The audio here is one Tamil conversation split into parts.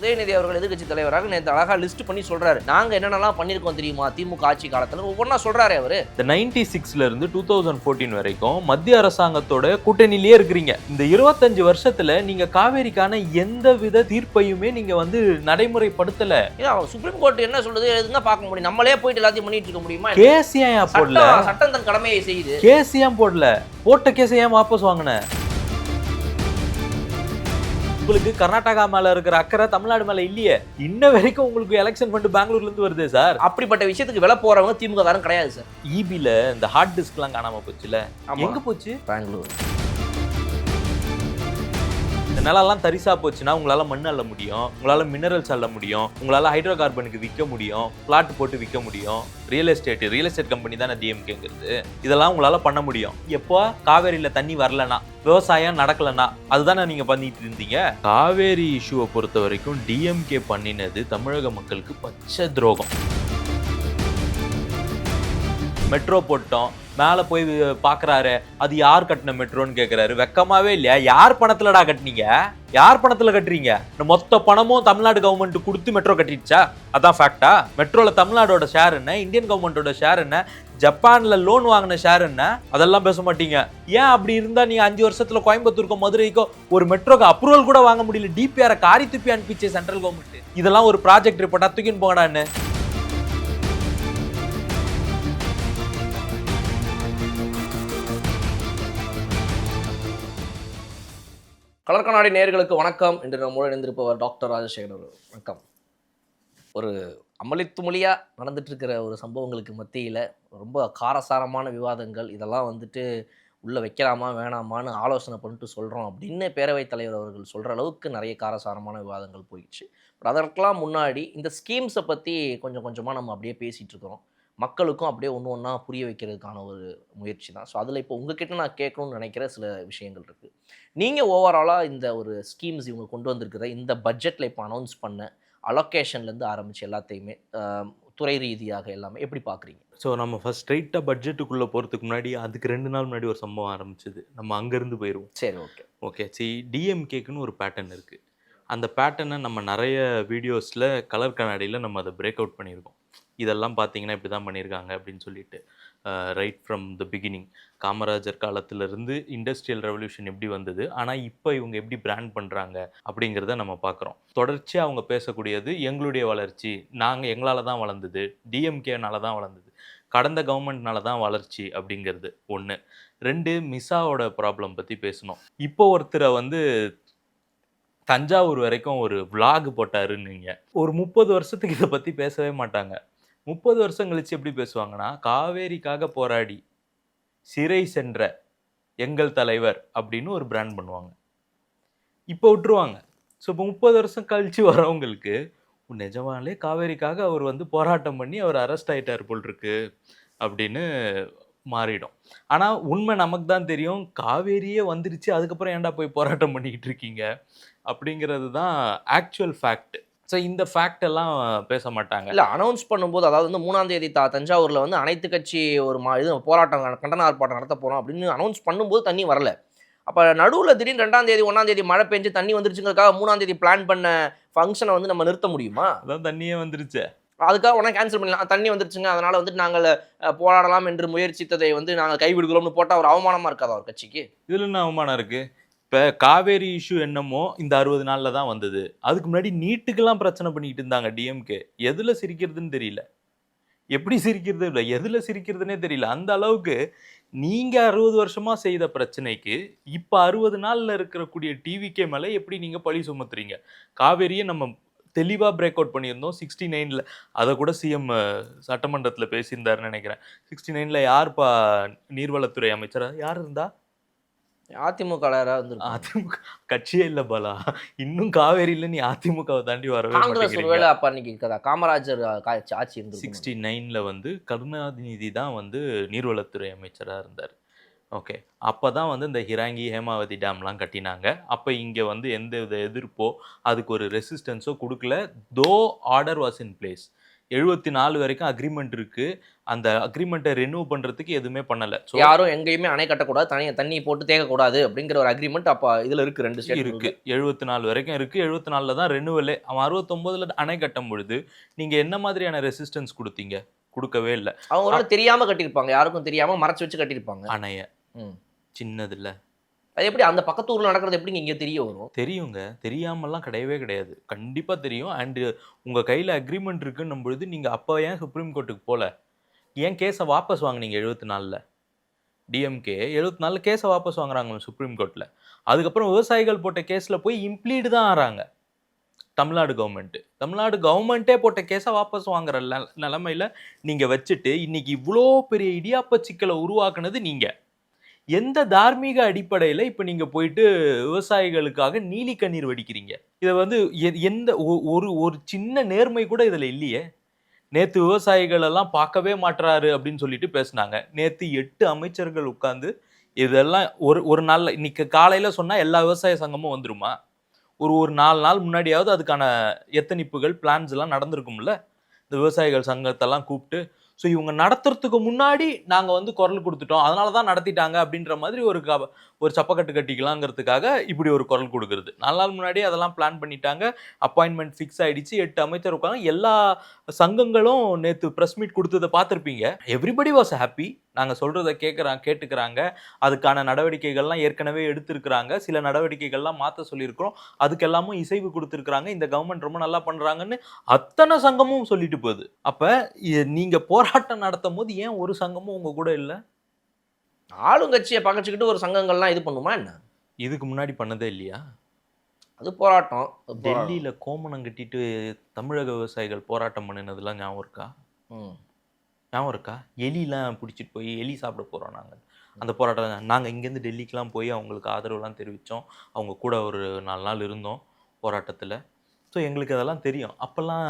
உதயநிதி அவர்கள் எதிர்க்கட்சி தலைவராக நேற்று அழகா லிஸ்ட் பண்ணி சொல்றாரு. நாங்க என்னென்னலாம் பண்ணிருக்கோம் தெரியுமா திமுக ஆட்சி காலத்துல ஒவ்வொன்னா சொல்றாரு அவரு. இந்த 96ல இருந்து 2014 வரைக்கும் மத்திய அரசாங்கத்தோட கூட்டணியிலேயே இருக்கிறீங்க. இந்த 25 வருஷத்துல நீங்க காவேரிக்கான எந்த வித தீர்ப்பையுமே நீங்க வந்து நடைமுறைப்படுத்தல. சுப்ரீம் கோர்ட் என்ன சொல்றது எதுங்க பார்க்க முடியும்? நம்மளே போயிட்டு எல்லாத்தையும் பண்ணிட்டு இருக்க முடியுமா? கேஸ் ஏன் போடல? சட்டம் தன் கடமையை செய்யுது. கேஸ் ஏன் போடல? போட்ட கேஸ் ஏன் வாபஸ் வாங்கின? உங்களுக்கு கர்நாடகா மேல இருக்கிற அக்கறை தமிழ்நாடு மேல இல்லையே. இன்ன வரைக்கும் உங்களுக்கு எலெக்ஷன் ஃபண்ட் பெங்களூர்ல இருந்து வருது சார். அப்படிப்பட்ட விஷயத்துக்கு விலை போறவங்க திமுக காரன் கிடையாது சார். ஈபில இந்த ஹார்ட் டிஸ்க் எல்லாம் காணாம போச்சுல, எங்க போச்சு? பெங்களூர். இந்த நிலம்லாம் தரிசா போச்சுன்னா உங்களால மண் அள்ள முடியும், உங்களால மினரல்ஸ் அள்ள முடியும், உங்களால ஹைட்ரோ கார்பனுக்கு விற்க முடியும், பிளாட் போட்டு விற்க முடியும். ரியல் எஸ்டேட் கம்பெனி தானே டிஎம்கேங்கிறது. இதெல்லாம் உங்களால பண்ண முடியும். எப்போ காவேரியில தண்ணி வரலனா, விவசாயம் நடக்கலனா, அதுதானே நீங்க பண்ணிட்டு இருந்தீங்க. காவேரி இஷ்யூவை பொறுத்த வரைக்கும் டிஎம்கே பண்ணினது தமிழக மக்களுக்கு பச்சை துரோகம். மெட்ரோ போட்டோம், மேலே போய் பார்க்குறாரு, அது யார் கட்டின மெட்ரோன்னு கேட்குறாரு. வெக்கமாவே இல்லையா? யார் பணத்துலடா கட்டினீங்க? யார் பணத்தில் கட்டுறீங்க? மொத்த பணமும் தமிழ்நாடு கவர்மெண்ட் கொடுத்து மெட்ரோ கட்டிடுச்சா? அதான் ஃபேக்டா? மெட்ரோவில் தமிழ்நாடோட ஷேர் என்ன? இந்தியன் கவர்மெண்ட்டோட ஷேர் என்ன? ஜப்பானில் லோன் வாங்கின ஷேர் என்ன? அதெல்லாம் பேச மாட்டீங்க. ஏன் அப்படி இருந்தால் நீங்கள் 5 வருஷத்தில் கோயம்புத்தூருக்கோ மதுரைக்கோ ஒரு மெட்ரோக்கு அப்ரூவல் கூட வாங்க முடியல. டிபிஆரை காரி துப்பி அனுப்பிச்சு சென்ட்ரல் கவர்மெண்ட். இதெல்லாம் ஒரு ப்ராஜெக்ட் ரிப்போர்ட்டா? தூக்கின்னு போங்கடான்னு. கலர் கண்ணாடி நேயர்களுக்கு வணக்கம். இன்று நம்மோடு இணைந்திருப்பவர் டாக்டர் ராஜசேகர் அவர்கள். வணக்கம். ஒரு அமளித்து மொழியாக நடந்துட்டு இருக்கிற ஒரு சம்பவங்களுக்கு மத்தியில் ரொம்ப காரசாரமான விவாதங்கள், இதெல்லாம் வந்துட்டு உள்ளே வைக்கலாமா வேணாமான்னு ஆலோசனை பண்ணிட்டு சொல்கிறோம் அப்படின்னு பேரவைத் தலைவர் அவர்கள் சொல்கிற அளவுக்கு நிறைய காரசாரமான விவாதங்கள் போயிடுச்சு. பட் அதற்கெல்லாம் முன்னாடி இந்த ஸ்கீம்ஸை பற்றி கொஞ்சம் கொஞ்சமாக நம்ம அப்படியே பேசிகிட்டு இருக்கிறோம். மக்களுக்கும் அப்படியே ஒன்று ஒன்றா புரிய வைக்கிறதுக்கான ஒரு முயற்சி தான். ஸோ அதில் இப்போ உங்ககிட்ட நான் கேட்கணும்னு நினைக்கிற சில விஷயங்கள் இருக்குது. நீங்கள் ஓவராலாக இந்த ஒரு ஸ்கீம்ஸ் இவங்க கொண்டு வந்திருக்கிற இந்த பட்ஜெட்டில் இப்போ அனௌன்ஸ் பண்ண அலோகேஷன்லேருந்து ஆரம்பித்து எல்லாத்தையுமே துறை ரீதியாக எல்லாமே எப்படி பார்க்குறீங்க? ஸோ நம்ம ஃபர்ஸ்ட் ஸ்ட்ரைட்டாக பட்ஜெட்டுக்குள்ளே போகிறதுக்கு முன்னாடி அதுக்கு 2 நாள் முன்னாடி ஒரு சம்பவம் ஆரம்பிச்சது. நம்ம அங்கேருந்து போயிடுவோம். சரி, ஓகே. டிஎம்கேக்குன்னு ஒரு பேட்டர்ன் இருக்குது. அந்த பேட்டர்னை நம்ம நிறைய வீடியோஸில் கலர் கண்ணாடியில் நம்ம அதை பிரேக் அவுட் பண்ணியிருக்கோம். இதெல்லாம் பார்த்தீங்கன்னா இப்படி தான் பண்ணியிருக்காங்க அப்படின்னு சொல்லிட்டு. Right from the beginning, Kamarajar காலத்திலிருந்து இண்டஸ்ட்ரியல் ரெவல்யூஷன் எப்படி வந்தது, ஆனால் இப்போ இவங்க எப்படி பிராண்ட் பண்ணுறாங்க அப்படிங்கிறத நம்ம பார்க்குறோம். தொடர்ச்சியாக அவங்க பேசக்கூடியது எங்களுடைய வளர்ச்சி, எங்களால் தான் வளர்ந்தது, டிஎம்கேனால தான் வளர்ந்தது, கடந்த கவர்மெண்ட்னால தான் வளர்ச்சி அப்படிங்கிறது 1. 2, மிசாவோட ப்ராப்ளம் பற்றி பேசணும். இப்போ ஒருத்தரை வந்து தஞ்சாவூர் வரைக்கும் ஒரு விளாக் போட்டாருன்னீங்க. ஒரு 30 வருஷத்துக்கு இதை பற்றி பேசவே மாட்டாங்க. 30 வருஷம் கழிச்சு எப்படி பேசுவாங்கன்னா, காவேரிக்காக போராடி சிறை சென்ற எங்கள் தலைவர் அப்படின்னு ஒரு பிராண்ட் பண்ணுவாங்க. இப்போ விட்டுருவாங்க. ஸோ இப்போ 30 வருஷம் கழிச்சு வரவங்களுக்கு நிஜமாலே காவேரிக்காக அவர் வந்து போராட்டம் பண்ணி அவர் அரெஸ்ட் ஆகிட்டார் போல் இருக்கு அப்படின்னு மாறிடும். ஆனால் உண்மை நமக்கு தான் தெரியும். காவேரியே வந்துருச்சு, அதுக்கப்புறம் ஏன்டா போய் போராட்டம் பண்ணிக்கிட்டு இருக்கீங்க அப்படிங்கிறது தான் ஆக்சுவல் ஃபேக்ட். ஸோ இந்த ஃபேக்ட் எல்லாம் பேச மாட்டாங்க. இல்லை, அனௌன்ஸ் பண்ணும்போது அதாவது வந்து 3ஆம் தேதி தஞ்சாவூரில் வந்து அனைத்து கட்சி ஒரு இது போராட்டம் கண்டன ஆர்ப்பாட்டம் நடத்த போகிறோம் அப்படின்னு அனௌன்ஸ் பண்ணும்போது தண்ணி வரல. அப்போ நடுவில் திடீர்னு 2ஆம் தேதி 1ஆம் தேதி மழை பெஞ்சு தண்ணி வந்துருச்சுங்கிறதுக்காக 3ஆம் தேதி பிளான் பண்ண ஃபங்க்ஷனை வந்து நம்ம நிறுத்த முடியுமா? அதான் தண்ணியே வந்துருச்சு, அதுக்காக உடனே கேன்சல் பண்ணலாம். தண்ணி வந்துருச்சுங்க, அதனால் வந்துட்டு நாங்கள் போராடலாம் என்று முயற்சித்ததை வந்து நாங்கள் கைவிடுகிறோம்னு போட்டால் ஒரு அவமானமாக இருக்காது அவர் கட்சிக்கு? இதில் என்ன அவமானம் இருக்குது? இப்போ காவேரி இஷ்யூ என்னமோ இந்த 60 நாளில் தான் வந்தது. அதுக்கு முன்னாடி நீட்டுக்கெல்லாம் பிரச்சனை பண்ணிக்கிட்டு இருந்தாங்க டிஎம்கே. எதில் சிரிக்கிறதுன்னு தெரியல, எப்படி சிரிக்கிறது இல்லை, எதில் சிரிக்கிறதுனே தெரியல. அந்த அளவுக்கு நீங்கள் 60 வருஷமாக செய்த பிரச்சனைக்கு இப்போ 60 நாளில் இருக்கக்கூடிய டிவிகே மேலே எப்படி நீங்கள் பழி சுமத்துறீங்க? காவேரியை நம்ம தெளிவாக பிரேக் அவுட் பண்ணியிருந்தோம் 69ல். அதை கூட சிஎம் சட்டமன்றத்தில் பேசியிருந்தாருன்னு நினைக்கிறேன். 69ல் யார்ப்பா நீர்வளத்துறை அமைச்சராக யார் இருந்தா? அதிமுக அதிமுக கட்சியே இல்லை பாலா. இன்னும் காவேரியில நீ அதிமுகவை தாண்டி வரவே மாட்டேங்கிறீங்க. அப்ப அன்னைக்கு காமராஜர் ஆட்சி இருந்து 69ல் வந்து கருணாநிதி தான் வந்து நீர்வளத்துறை அமைச்சராக இருந்தார். ஓகே, அப்போ தான் வந்து இந்த ஹிராங்கி ஹேமாவதி டேம்லாம் கட்டினாங்க. அப்போ இங்கே வந்து எந்த வித எதிர்ப்போ அதுக்கு ஒரு ரெசிஸ்டன்ஸோ கொடுக்கல. தோ ஆர்டர் வாஸ் இன் பிளேஸ். 74 வரைக்கும் அக்ரிமெண்ட் இருக்கு. அந்த அக்ரிமெண்ட்டை ரெனியூ பண்றதுக்கு எதுவுமே பண்ணல. ஸோ யாரும் எங்கேயுமே அணை கட்டக்கூடாது, தண்ணி போட்டு தேக்கக்கூடாது அப்படிங்கிற ஒரு அக்ரிமெண்ட் அப்ப இதுல இருக்கு 2 ஸ்டேட் இருக்கு. 74 வரைக்கும் இருக்கு. 74ல தான் ரெனியூவலே. அவன் 69ல அணை கட்டும் பொழுது, நீங்க என்ன மாதிரியான ரெசிஸ்டன்ஸ் குடுத்தீங்க? குடுக்கவே இல்ல. அவங்க ஒரு வேளை தெரியாம கட்டியிருப்பாங்க. யாருக்கும் தெரியாம மறைச்சு வச்சு கட்டியிருப்பாங்க. அணைய. ம். சின்னதுல. அது எப்படி அந்த பக்கத்து ஊர்ல நடக்கிறது எப்படிங்க இங்க தெரிய வரும்? தெரியுங்க. தெரியாமல்லாம் கிடையவே கிடையாது. கண்டிப்பா தெரியும். உங்க கையில அக்ரீமெண்ட் இருக்குன்னும் பொழுது, நீங்க அப்ப ஏன் சுப்ரீம் கோர்ட்டுக்கு போல? ஏன் கேஸ வாபஸ் வாங்குனீங்க 74ல? டிஎம்கே 74ல கேஸ வாபஸ் வாங்குறாங்க சுப்ரீம் கோர்ட்ல. அதுக்கப்புறம் விவசாயிகள் போட்ட கேஸ்ல போய் இம்ப்ளீட் தான் ஆறாங்க. தமிழ்நாடு கவர்மெண்ட். தமிழ்நாடு கவர்மெண்ட்டே போட்ட கேஸ வாபஸ் வாங்குற நிலைமையில நீங்க வச்சுட்டு, இன்னைக்கு இவ்ளோ பெரிய இடியாப்ப சிக்கல உருவாக்குனது நீங்க. எந்த தார்மீக அடிப்படையில இப்ப நீங்க போயிட்டு விவசாயிகளுக்காக நீலி கண்ணீர் வடிக்கிறீங்க? இத வந்து எந்த ஒரு ஒரு சின்ன நேர்மை கூட இதுல இல்லையே. நேத்து விவசாயிகள் எல்லாம் பார்க்கவே மாட்றாரு அப்படின்னு சொல்லிட்டு பேசுனாங்க. நேத்து 8 அமைச்சர்கள் உட்கார்ந்து இதெல்லாம் ஒரு ஒரு நாள்ல இன்னைக்கு காலையில சொன்னா எல்லா விவசாய சங்கமும் வந்துருமா? ஒரு 4 நாள் முன்னாடியாவது அதுக்கான எத்தனிப்புகள், பிளான்ஸ் எல்லாம் நடந்திருக்கும்ல. இந்த விவசாயிகள் சங்கத்தெல்லாம் கூப்பிட்டு, ஸோ இவங்க நடத்துறதுக்கு முன்னாடி நாங்க வந்து குரல் கொடுத்துட்டோம். அதனால தான் நடத்திட்டாங்க அப்படின்ற மாதிரி ஒரு சப்பக்கட்டு கட்டிக்கலாங்கிறதுக்காக இப்படி ஒரு குரல் கொடுக்கிறது. 4 நாள் முன்னாடி அதெல்லாம் பிளான் பண்ணிட்டாங்க. அப்பாயின்ட்மெண்ட் ஃபிக்ஸ் ஆயிடுச்சு. 8 அமைச்சர் உட்கார்ந்து எல்லா சங்கங்களும் நேத்து பிரஸ் மீட் கொடுத்ததை பார்த்திருப்பீங்க. Everybody was happy. நாங்க சொல்றத கேட்டுக்கிறாங்க. அதுக்கான நடவடிக்கைகள்லாம் ஏற்கனவே எடுத்திருக்கிறாங்க. சில நடவடிக்கைகள்லாம் மாத்த சொல்லியிருக்கிறோம். அதுக்கெல்லாமும் இசைவு கொடுத்திருக்கிறாங்க. இந்த கவர்மெண்ட் ரொம்ப நல்லா பண்றாங்கன்னு அத்தனை சங்கமும் சொல்லிட்டு போகுது. அப்ப நீங்க போராட்டம் நடத்தும் போது ஏன் ஒரு சங்கமும் உங்க கூட இல்ல? ஆளுங்கட்சியை பகைச்சுக்கிட்டு ஒரு சங்கங்கள்லாம் இது பண்ணுமா என்ன? இதுக்கு முன்னாடி பண்ணதே இல்லையா? அது போராட்டம். டெல்லியில கோமணம் கட்டிட்டு தமிழக விவசாயிகள் போராட்டம் பண்ணினதெல்லாம் ஞாபகம் இருக்கா? ஞாபகம் இருக்கா? எலிலாம் பிடிச்சிட்டு போய் எலி சாப்பிட போறோம் நாங்க. அந்த போராட்டம் நாங்க இங்கேருந்து டெல்லிக்கெல்லாம் போய் அவங்களுக்கு ஆதரவுலாம் தெரிவித்தோம். அவங்க கூட ஒரு 4 நாள் இருந்தோம் போராட்டத்தில். ஸோ எங்களுக்கு அதெல்லாம் தெரியும். அப்போல்லாம்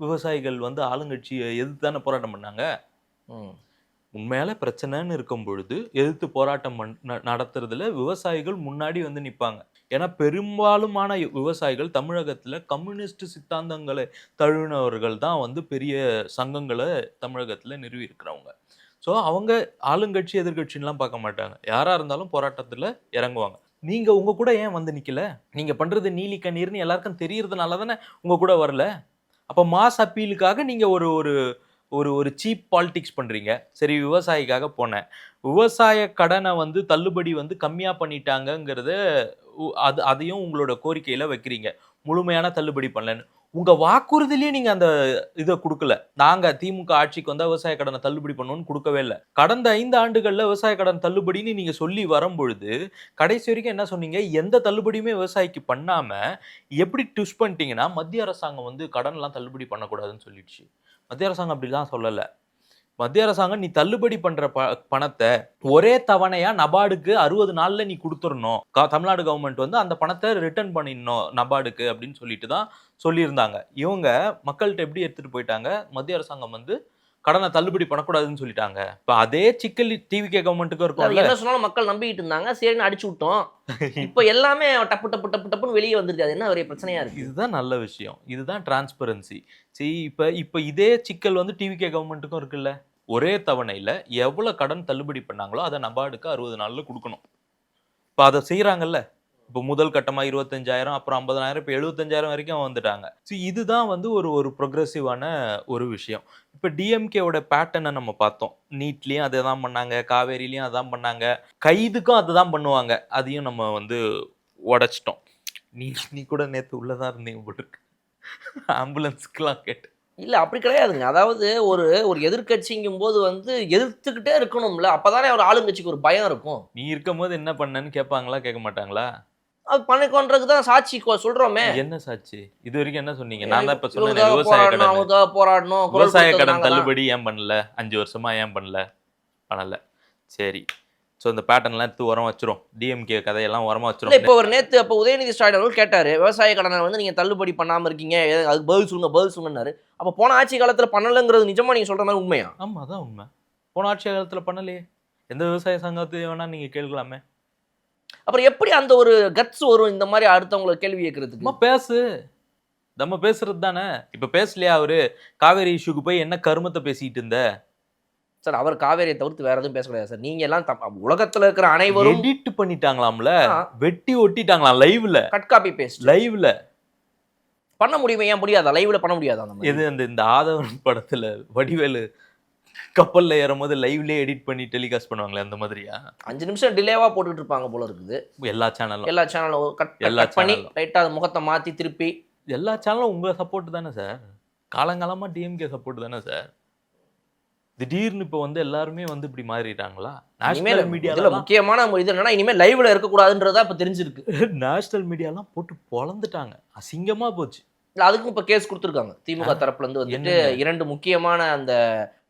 விவசாயிகள் வந்து ஆளுங்கட்சியை எதிர்த்து தானே போராட்டம் பண்ணாங்க. உண்மையால பிரச்சனைன்னு இருக்கும் பொழுது எதிர்த்து போராட்டம் நடத்துறதுல விவசாயிகள் முன்னாடி வந்து நிற்பாங்க. ஏன்னா பெரும்பாலுமான விவசாயிகள் தமிழகத்துல கம்யூனிஸ்ட் சித்தாந்தங்களை தழுவினவர்கள் தான் வந்து பெரிய சங்கங்களை தமிழகத்துல நிறுவி இருக்கிறவங்க. ஸோ அவங்க ஆளுங்கட்சி எதிர்கட்சின்லாம் பார்க்க மாட்டாங்க. யாரா இருந்தாலும் போராட்டத்துல இறங்குவாங்க. நீங்க உங்க கூட ஏன் வந்து நிக்கல? நீங்க பண்றது நீலி கண்ணீர்னு எல்லாருக்கும் தெரியறதுனால தானே உங்க கூட வரல. அப்ப மாஸ் அப்பீலுக்காக நீங்க ஒரு ஒரு ஒரு ஒரு சீப் பாலிடிக்ஸ் பண்றீங்க. சரி, விவசாயிக்காக போனேன். விவசாய கடனை வந்து தள்ளுபடி வந்து கம்மியா பண்ணிட்டாங்கங்கிறத அதையும் உங்களோட கோரிக்கையில வைக்கிறீங்க. முழுமையான தள்ளுபடி பண்ணலன்னு. உங்க வாக்குறுதியிலேயே நீங்க அந்த இதை கொடுக்கல. நாங்க திமுக ஆட்சிக்கு வந்தா விவசாய கடனை தள்ளுபடி பண்ணுவோம்னு கொடுக்கவே இல்லை. கடந்த 5 ஆண்டுகள்ல விவசாய கடன் தள்ளுபடின்னு நீங்க சொல்லி வரும்பொழுது கடைசி வரைக்கும் என்ன சொன்னீங்க? எந்த தள்ளுபடியுமே விவசாயிக்கு பண்ணாம எப்படி ட்விஸ்ட் பண்ணிட்டீங்கன்னா, மத்திய அரசாங்கம் வந்து கடன்லாம் தள்ளுபடி பண்ணக்கூடாதுன்னு சொல்லிடுச்சு. மத்திய அரசாங்கம் அப்படிலாம் சொல்லல. மத்திய அரசாங்கம் நீ தள்ளுபடி பண்ற பணத்தை ஒரே தவணையா நபார்டுக்கு 60 நாள்ல நீ கொடுத்துடணும். தமிழ்நாடு கவர்மெண்ட் வந்து அந்த பணத்தை ரிட்டர்ன் பண்ணிடணும் நபார்டுக்கு அப்படின்னு சொல்லிட்டு தான் சொல்லியிருந்தாங்க. இவங்க மக்கள்கிட்ட எப்படி எடுத்துட்டு போயிட்டாங்க? மத்திய அரசாங்கம் வந்து கடனை தள்ளுபடி பண்ணக்கூடாதுன்னு சொல்லிட்டாங்க. இப்ப அதே சிக்கல் டிவிகே கவர்மெண்ட்டுக்கும் இருக்கும். என்ன சொன்னாலும் மக்கள் நம்பிக்கிட்டு இருந்தாங்க. சரின்னு அடிச்சு விட்டோம். இப்ப எல்லாமே டப்பு டப்பு டப்பு டப்புன்னு வெளியே வந்துருது. அது என்ன ஒரே பிரச்சனையா இருக்கு? இதுதான் நல்ல விஷயம். இதுதான் டிரான்ஸ்பரன்சி. சரி, இப்ப இதே சிக்கல் வந்து டிவிகே கவர்மெண்ட்டுக்கும் இருக்குல்ல. ஒரே தவணையில எவ்வளவு கடன் தள்ளுபடி பண்ணாங்களோ அதை நபார்டுக்கு 60 நாள்ல கொடுக்கணும். இப்ப அதை செய்யறாங்கல்ல. இப்போ முதல் கட்டமா 25,000, அப்புறம் 50,000, இப்போ 75,000 வரைக்கும் வந்துட்டாங்க. இதுதான் வந்து ஒரு ப்ரொக்ரெசிவான ஒரு விஷயம். இப்போ டிஎம்கேவோட பேட்டர்னை நம்ம பார்த்தோம். நீட்லயும் அதை தான் பண்ணாங்க, காவேரிலையும் அதான் பண்ணாங்க, கைதுக்கும் அதை தான் பண்ணுவாங்க. அதையும் நம்ம வந்து உடைச்சிட்டோம். நீ கூட நேற்று உள்ளதான் இருந்தீங்க போட்டுருக்கு. ஆம்புலன்ஸ்க்குலாம் கேட்டு. இல்ல அப்படி கிடையாதுங்க. அதாவது ஒரு ஒரு எதிர்க்கட்சிங்கும் போது வந்து எதிர்த்துக்கிட்டே இருக்கணும்ல. அப்பதானே ஒரு ஆளுங்கட்சிக்கு ஒரு பயம் இருக்கும். நீ இருக்கும்போது என்ன பண்ணன்னு கேட்பாங்களா, கேட்க மாட்டாங்களா? அது பண்ணிக்கொன்றதுக்கு தான் சாட்சி சொல்றோமே. என்ன சாட்சி? இது வரைக்கும் என்ன சொன்னீங்க? நான் தான் இப்ப சொன்னேன் விவசாய கடன். அவங்களுக்காக போராடணும். விவசாய கடன் தள்ளுபடி ஏன் பண்ணல? 5 வருஷமா ஏன் பண்ணல? பண்ணல. சரி. ஸோ இந்த பேட்டர்ன்லாம் எடுத்து உரம் வச்சிரும். டிஎம்கே கதையெல்லாம் உரமா வச்சிரும். இப்போ ஒரு நேத்து அப்போ உதயநிதி ஸ்டாலின் அவர்கள் கேட்டாரு, விவசாய கடனை வந்து நீங்க தள்ளுபடி பண்ணாம இருக்கீங்க, அதுக்கு பதில் சொல்லுங்கன்னாரு. அப்ப போன ஆட்சி காலத்துல பண்ணலங்கிறது நிஜமா நீங்க சொல்ற மாதிரி உண்மையா? ஆமா, அதான் உண்மை. போன ஆட்சி காலத்துல பண்ணலையே. எந்த விவசாய சங்கத்தையும் வேணா நீங்க கேட்கலாமே. அப்புறம் எப்படி அந்த ஒரு கட்ஸ் வரும் இந்த மாதிரி அடுத்தவங்களை கேள்வி கேட்கறதுக்கு? பேசு. நம்ம பேசுறது தானே. இப்ப பேசலையா அவரு? காவேரி இஷ்யூக்கு போய் என்ன கருமத்தை பேசிட்டு இருந்த? சார் அவர் காவேரியை தவிர்த்து வேற எதுவும் பேச கிடையாது சார். நீங்க எல்லாம் உலகத்துல இருக்கிற அனைவரும் எடிட் பண்ணிட்டாங்களாம்ல, வெட்டி ஒட்டிட்டாங்களாம் லைவ்ல. கட் காப்பி பேஸ்ட் லைவ்ல பண்ண முடியுமா? ஏன் முடியாதா? லைவ்ல பண்ண முடியாதா? அந்த மாதிரி எது இந்த ஆதவன் படத்துல வடிவேலு கப்பல்ல ஏறும்போது லைவ்லயே எடிட் பண்ணி டெலிகாஸ்ட் பண்ணுவாங்களே அந்த மாதிரியா? 5 நிமிஷம் டிலேவா போட்டுட்டு இருப்பாங்க போல இருக்குது. எல்லா சேனலும் எல்லா சேனலும் கட் பண்ணி லைட்டா முகத்தை மாத்தி திருப்பி. எல்லா சேனலும் உங்க சப்போர்ட் தானே சார். காலங்காலமா டிஎம்கே சப்போர்ட் தானே சார். திடீர்னு இப்போ வந்து எல்லாருமே வந்து இப்படி மாறிட்டாங்களா? நேஷனல் மீடியால முக்கியமான இது என்னன்னா இனிமே லைவ்ல இருக்க கூடாதுன்றதா இப்ப தெரிஞ்சிருக்கு. நேஷனல் மீடியாலாம் போட்டு பொளந்துட்டாங்க. அசிங்கமா போச்சு. இல்ல அதுக்கும் இப்ப கேஸ் கொடுத்துருக்காங்க. திமுக தரப்புல இருந்து வந்துட்டு 2 முக்கியமான அந்த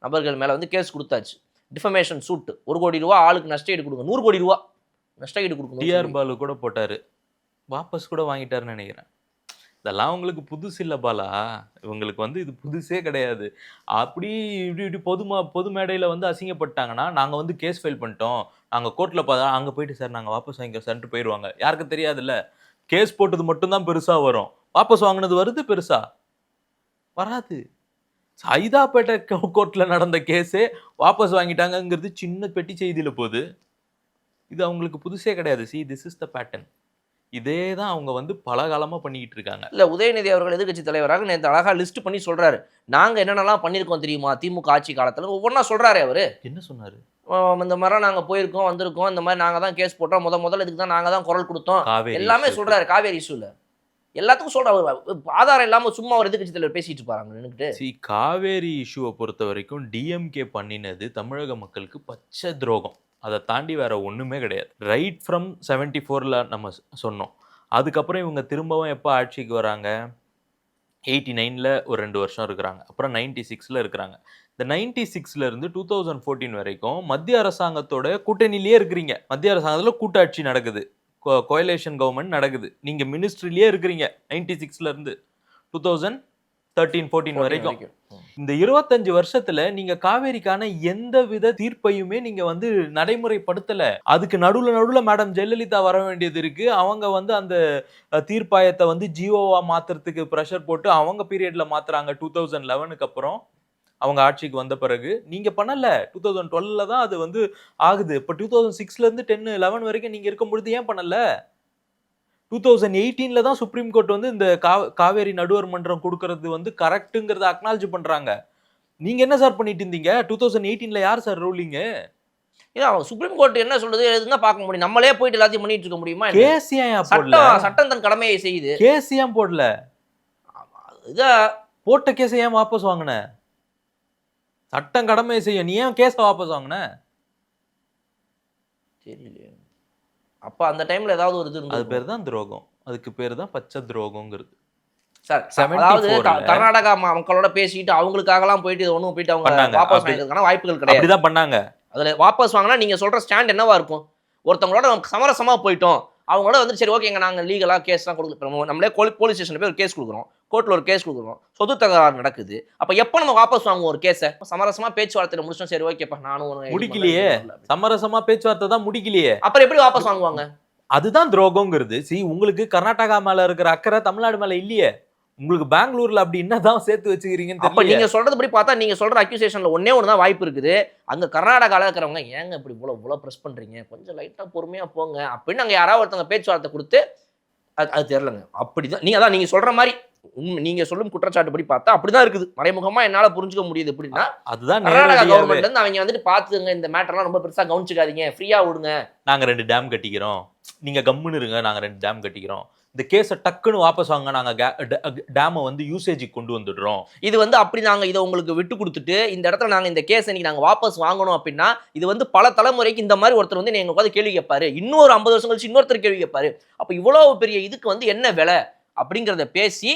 நபர்கள் மேல வந்து கேஸ் கொடுத்தாச்சு. டிஃபமேஷன் சூட் 1 கோடி ரூபாய் ஆளுக்கு நஷ்டஈடு கொடுங்க. 100 கோடி ரூபாய் நஷ்டஈடு கொடுக்கணும். டிஆர் பாலு கூட போட்டாரு. வாபஸ் கூட வாங்கிட்டாருன்னு நினைக்கிறேன். இதெல்லாம் உங்களுக்கு புதுசு இல்லை பாலா. இவங்களுக்கு வந்து இது புதுசே கிடையாது. அப்படி இப்படி பொது மேடையில் வந்து அசிங்கப்பட்டாங்கன்னா நாங்கள் வந்து கேஸ் ஃபைல் பண்ணிட்டோம், நாங்கள் கோர்ட்டில் பார்த்தா அங்கே போயிட்டு சார் நாங்கள் வாபஸ் வாங்கிக்கிறோம் சார்ன்ட்டு போயிடுவாங்க. யாருக்கு தெரியாதுல்ல. கேஸ் போட்டது மட்டும்தான் பெருசாக வரும், வாபஸ் வாங்கினது வருது பெருசா வராது. சைதாப்பேட்டை கோர்ட்டில் நடந்த கேஸே வாபஸ் வாங்கிட்டாங்கங்கிறது சின்ன பெட்டி செய்தியில் போகுது. இது அவங்களுக்கு புதுசே கிடையாது. See this is the pattern. இதே தான் அவங்க வந்து பல காலமா பண்ணிக்கிட்டு இருக்காங்க. இல்ல உதயநிதி அவர்கள் எதிர்க்கட்சி தலைவராக நேற்று அழகா லிஸ்ட் பண்ணி சொல்றாரு. நாங்க என்னென்னலாம் பண்ணியிருக்கோம் தெரியுமா திமுக ஆட்சி காலத்துல ஒவ்வொன்றா சொல்றாரு. அவரு என்ன சொன்னாரு? இந்த மாதிரி நாங்க போயிருக்கோம் வந்திருக்கோம், இந்த மாதிரி நாங்க தான் கேஸ் போட்டோம், முதல்ல இதுக்கு தான் நாங்க தான் குரல் கொடுத்தோம், எல்லாமே சொல்றாரு. காவேரி இஷ்யூல எல்லாத்துக்கும் சொல்றாரு. ஆதாரம் இல்லாம சும்மா ஒரு எதிர்க்கட்சி தலைவர் பேசிட்டு இருப்பாங்க. காவேரி இஷ்யூவை பொறுத்த வரைக்கும் டிஎம்கே பண்ணினது தமிழக மக்களுக்கு பச்சை துரோகம். அதை தாண்டி வேற ஒன்றுமே கிடையாது. ரைட் ஃப்ரம் 74ல் நம்ம சொன்னோம். அதுக்கப்புறம் இவங்க திரும்பவும் எப்போ ஆட்சிக்கு வராங்க? 89ல் ஒரு 2 வருஷம் இருக்கிறாங்க. அப்புறம் 96ல் இருக்கிறாங்க. இந்த 96ல இருந்து 2014 வரைக்கும் மத்திய அரசாங்கத்தோட கூட்டணியிலேயே இருக்கிறீங்க. மத்திய அரசாங்கத்தில் கூட்டாட்சி நடக்குது, கோயலேஷன் கவர்மெண்ட் நடக்குது. நீங்க மினிஸ்ட்ரிலேயே இருக்கிறீங்க 96ல இருந்து 2013-14 வரைக்கும். இந்த 25 வருஷத்துல நீங்க காவேரிக்கான எந்த வித தீர்ப்பையுமே நீங்க வந்து நடைமுறைப்படுத்தல. அதுக்கு நடுவுல மேடம் ஜெயலலிதா வர வேண்டியது இருக்கு. அவங்க வந்து அந்த தீர்ப்பாயத்தை வந்து ஜியோவா மாத்துறதுக்கு பிரஷர் போட்டு அவங்க பீரியட்ல மாத்துறாங்க. 2011க்கு அப்புறம் அவங்க ஆட்சிக்கு வந்த பிறகு நீங்க பண்ணல. 2012ல தான் அது வந்து ஆகுது. இப்ப 2006ல இருந்து 10-11 வரைக்கும் நீங்க இருக்கும் பொழுது ஏன் பண்ணல? 2018ல தான் சுப்ரீம் கோர்ட் வந்து இந்த காவேரி நடுவர் மன்றம் கொடுக்கறது வந்து கரெக்ட்டுங்கிறத அக்னாலஜ் பண்றாங்க. நீங்க என்ன சார் பண்ணிட்டு இருந்தீங்க? 2018ல யார் சார் ரூலிங்? சுப்ரீம் கோர்ட் என்ன சொல்றது எதுனா பார்க்க முடியும். நம்மளே போயிட்டு எல்லாத்தையும் பண்ணிட்டு இருக்க முடியுமா? கேஸ் ஏன் போடல? சட்டம் தன் கடமையை செய்யுது. கேஸ் ஏன் போடல? இதா போட்ட கேஸ் ஏன் வாபஸ் வாங்கின? சட்டம் கடமையை செய்யும். நீ ஏன் கேஸை வாபஸ் வாங்கின? தெரியலையே. அப்ப அந்த டைம்ல ஏதாவது ஒரு இது அது பேர் தான் துரோகம். அதுக்கு பேர் தான் பச்சை துரோகங்கிறது. சார் அதாவது கர்நாடகா மக்களோட பேசிட்டு அவங்களுக்காகலாம் போயிட்டு ஒன்றும் போயிட்டு அவங்க வாபஸ் வாங்கிக்கிறதுக்கான வாய்ப்புகள் கிடையாது. அப்படிதான் பண்ணாங்க. அதுல வாபஸ் வாங்கினா நீங்க சொல்ற ஸ்டாண்ட் என்னவா இருக்கும்? ஒருத்தவங்களோட சமரசமா போயிட்டோம், அவங்களோட வந்து சரி ஓகேங்க நாங்க லீகலா கேஸ்லாம் கொடுக்குறோம், நம்மளே போலீஸ் ஸ்டேஷன்ல போய் ஒரு கேஸ் கொடுக்குறோம், கோர்ட்ல ஒரு கேஸ் கொடுக்குறோம், சொத்து தகராறு நடக்குது. அப்ப எப்ப நம்ம வாபஸ் வாங்குவோம் ஒரு கேஸை? சமரசமா பேச்சுவார்த்தையில முடிச்சோம், சரி ஓகேப்பா நானும் முடிக்கலையே, சமரசமா பேச்சுவார்த்தை தான் முடிக்கலையே, அப்புறம் எப்படி வாபஸ் வாங்குவாங்க? அதுதான் துரோகங்கிறது. உங்களுக்கு கர்நாடகா மேல இருக்கிற அக்கறை தமிழ்நாடு மேல இல்லையே. உங்களுக்கு பெங்களூர்ல அப்படி என்னதான் சேர்த்து வச்சுக்கிறீங்கன்னு தெரியல. அப்ப நீங்க சொல்றது படி பார்த்தா நீங்க சொல்ற அக்யூசேஷன்ல ஒண்ணே ஒண்ணுதான் வாய்ப்பு இருக்குது. அங்க கர்நாடகால இருக்கிறவங்க ஏங்க இப்படி இவ்வளவு பிரஸ் பண்றீங்க, கொஞ்சம் லைட்டா பொறுமையா போங்க அப்படின்னு அங்க யாராவது ஒருத்தவங்க பேச்சுவார்த்தை கொடுத்து அது தெரியலங்க. அப்படிதான் நீங்க சொல்ற மாதிரி நீங்க சொல்லும் குற்றச்சாட்டு படி பார்த்தா அப்படிதான் இருக்குது. மறைமுகமா என்னால புரிஞ்சுக்க முடியுது. எப்படின்னா அதுதான் கர்நாடகா கவர்மெண்ட்ல இருந்து அவங்க வந்துட்டு பாத்துங்க, இந்த மேட்டர்லாம் ரொம்ப பெருசா கவனிச்சுக்காதீங்க, ஃப்ரீயா விடுங்க, நாங்க 2 டேம் கட்டிக்கிறோம், நீங்க கம்முன்னு இருங்க, நாங்க 2 டேம் கட்டிக்கிறோம், இந்த கேஸை டக்குன்னு வாபஸ் வாங்க, நாங்க டேமை வந்து யூசேஜுக்கு கொண்டு வந்துடுறோம். இது வந்து அப்படி நாங்க இதை உங்களுக்கு விட்டு கொடுத்துட்டு இந்த இடத்துல நாங்க இந்த கேஸை இன்னைக்கு நாங்க வாபஸ் வாங்கணும் அப்படின்னா இது வந்து பல தலைமுறைக்கு இந்த மாதிரி ஒருத்தர் வந்து நீங்க உட்காந்து கேள்வி கேட்பாரு, இன்னொரு 50 வருஷம் கழிச்சு இன்னொருத்தர் கேள்வி கேட்பாரு. அப்ப இவ்வளவு பெரிய இதுக்கு வந்து என்ன விலை அப்படிங்கிறத பேசி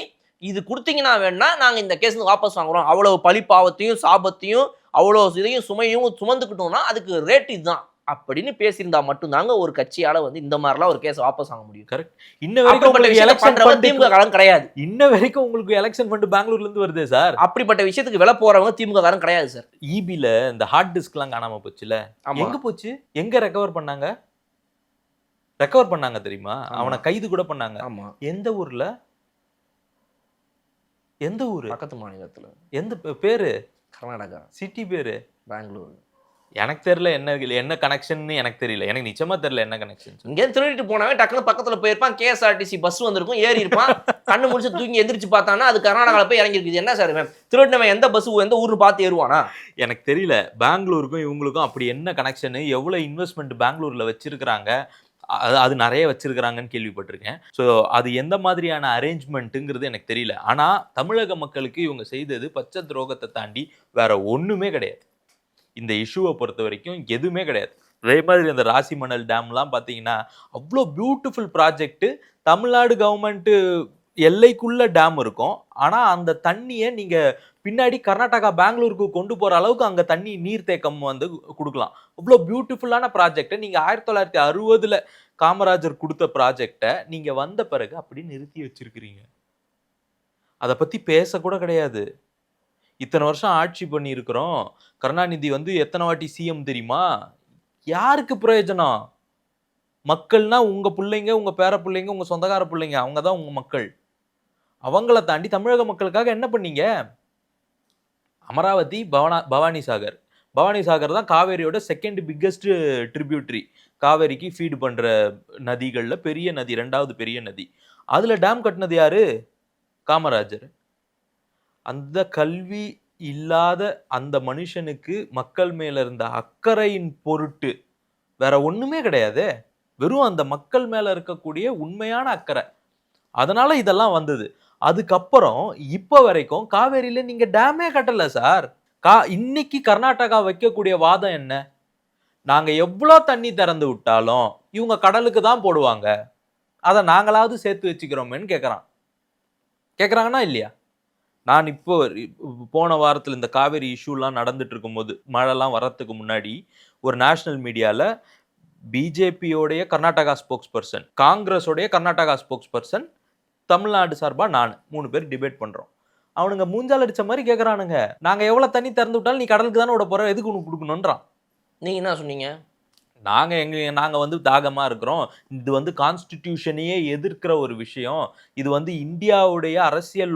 இது கொடுத்தீங்கன்னா வேணா நாங்க இந்த கேஸ் வாபஸ் வாங்குறோம், அவ்வளவு பழி பாவத்தையும் சாபத்தையும் அவ்வளவு இதையும் சுமையும் சுமந்துக்கிட்டோம்னா அதுக்கு ரேட் இதுதான் அப்படின்னு பேசியிருந்தா மட்டும்தாங்க ஒரு கட்சியால வந்து இந்த மாதிரிலாம் ஒரு கேஸ் வாபஸ் வாங்க முடியும். கரெக்ட். இன்ன வரைக்கும் எலெக்ஷன் திமுக காரன் கிடையாது. இன்ன வரைக்கும் உங்களுக்கு எலெக்ஷன் ஃபண்ட் பெங்களூர்ல இருந்து வருது சார். அப்படிப்பட்ட விஷயத்துக்கு விலை போறவங்க திமுக காரன் கிடையாது சார். ஈபில இந்த ஹார்ட் டிஸ்க்லாம் காணாம போச்சுல, எங்க போச்சு? எங்க ரெக்கவர் பண்ணாங்க? தெரியுமா? அவனை கைது கூட பண்ணாங்க. எந்த ஊர்ல? எந்த ஊரு? பக்கத்து மாநிலத்துல. எந்த பேரு? கர்நாடகா. சிட்டி பேரு? பெங்களூர். எனக்கு தெரியல. என்ன கனெக்ஷன்னு எனக்கு தெரியல. எனக்கு நிச்சயமா தெரியல என்ன கனெக்ஷன். இங்கேருந்து திருடிட்டு போனவன் டக்குனு பக்கத்துல போயிருப்பான். கேஎஸ்ஆர்டிசி பஸ் வந்திருக்கும், ஏறி இருப்பான். கண்ணு முடிச்சு தூங்கி எந்திரிச்சு பார்த்தானா அது கர்நாடகாவில் போய் இறங்கிருக்குது. என்ன சார் இவன் திருடினவன் எந்த பஸ் எந்த ஊர்னு பார்த்து ஏறுவானா? எனக்கு தெரியல. பெங்களூருக்கும் இவங்களுக்கும் அப்படி என்ன கனெக்ஷனு, எவ்வளோ இன்வெஸ்ட்மெண்ட் பெங்களூர்ல வச்சிருக்கிறாங்க, அது நிறைய வச்சிருக்கிறாங்கன்னு கேள்விப்பட்டிருக்கேன். ஸோ அது எந்த மாதிரியான அரேஞ்ச்மெண்ட்டுங்கிறது எனக்கு தெரியல. ஆனால் தமிழக மக்களுக்கு இவங்க செய்தது பச்சை துரோகத்தை தாண்டி வேற ஒன்றுமே கிடையாது. இந்த இஷ்யூவை பொறுத்த வரைக்கும் எதுவுமே கிடையாது. அதே மாதிரி அந்த ராசிமணல் டேம்லாம் பார்த்தீங்கன்னா அவ்வளோ பியூட்டிஃபுல் ப்ராஜெக்ட். தமிழ்நாடு கவர்மெண்ட்டு எல்லைக்குள்ள டேம் இருக்கும். ஆனால் அந்த தண்ணியை நீங்கள் பின்னாடி கர்நாடகா பெங்களூருக்கு கொண்டு போகிற அளவுக்கு அங்கே தண்ணி நீர்த்தேக்கம் வந்து கொடுக்கலாம். அவ்வளோ பியூட்டிஃபுல்லான ப்ராஜெக்டை நீங்கள் 1960 காமராஜர் கொடுத்த ப்ராஜெக்டை நீங்கள் வந்த பிறகு அப்படி நிறுத்தி வச்சிருக்கிறீங்க. அதை பற்றி பேசக்கூட கிடையாது. இத்தனை வருஷம் ஆட்சி பண்ணியிருக்கிறோம். கருணாநிதி வந்து எத்தனை வாட்டி சிஎம் தெரியுமா? யாருக்கு பிரயோஜனம்? மக்கள்னா உங்க பிள்ளைங்க, உங்க பேர பிள்ளைங்க, உங்க சொந்தக்கார பிள்ளைங்க, அவங்க தான் உங்க மக்கள். அவங்கள தாண்டி தமிழக மக்களுக்காக என்ன பண்ணீங்க? அமராவதி, பவானி சாகர். பவானி சாகர் தான் காவேரியோட செகண்ட் பிக்கஸ்ட் ட்ரிபியூட்டரி. காவேரிக்கு ஃபீடு பண்ற நதிகள்ல பெரிய நதி, 2வது பெரிய நதி. அதுல டேம் கட்டினது யாரு? காமராஜர். அந்த கல்வி இல்லாத அந்த மனுஷனுக்கு மக்கள் மேல இருந்த அக்கறையின் பொருட்டு வேற ஒண்ணுமே கிடையாது. வெறும் அந்த மக்கள் மேல இருக்கக்கூடிய உண்மையான அக்கறை. அதனால இதெல்லாம் வந்தது. அதுக்கப்புறம் இப்ப வரைக்கும் காவேரியில நீங்க டேமே கட்டல சார். இன்னைக்கு கர்நாடகா வைக்கக்கூடிய வாதம் என்ன? நாங்க எவ்வளவு தண்ணி திறந்து விட்டாலும் இவங்க கடலுக்கு தான் போடுவாங்க, அதை நாங்களாவது சேர்த்து வச்சுக்கிறோமேன்னு கேக்குறாங்கன்னா இல்லையா? நான் இப்போ போன வாரத்தில் இந்த காவேரி இஷ்யூலாம் நடந்துட்டு இருக்கும்போது, மழைலாம் வரத்துக்கு முன்னாடி ஒரு நேஷனல் மீடியாவில் பிஜேபியோடைய கர்நாடகா ஸ்போக்ஸ் பர்சன், காங்கிரஸோடைய கர்நாடகா ஸ்போக்ஸ் பர்சன், தமிழ்நாடு சார்பா நான் 3 பேர் டிபேட் பண்றோம். அவனுங்க மூஞ்சால் அடிச்ச மாதிரி கேட்கறானுங்க, நாங்க எவ்வளவு தண்ணி திறந்து விட்டாலும் நீ கடலுக்கு தானே விட போற, எதுக்கு உனக்கு கொடுக்கணும்ன்றான். நீங்க என்ன சொன்னீங்க? நாங்க வந்து தாகமா இருக்கிறோம், இது வந்து கான்ஸ்டிடியூஷனையே எதிர்க்கிற ஒரு விஷயம், இது வந்து இந்தியாவுடைய அரசியல்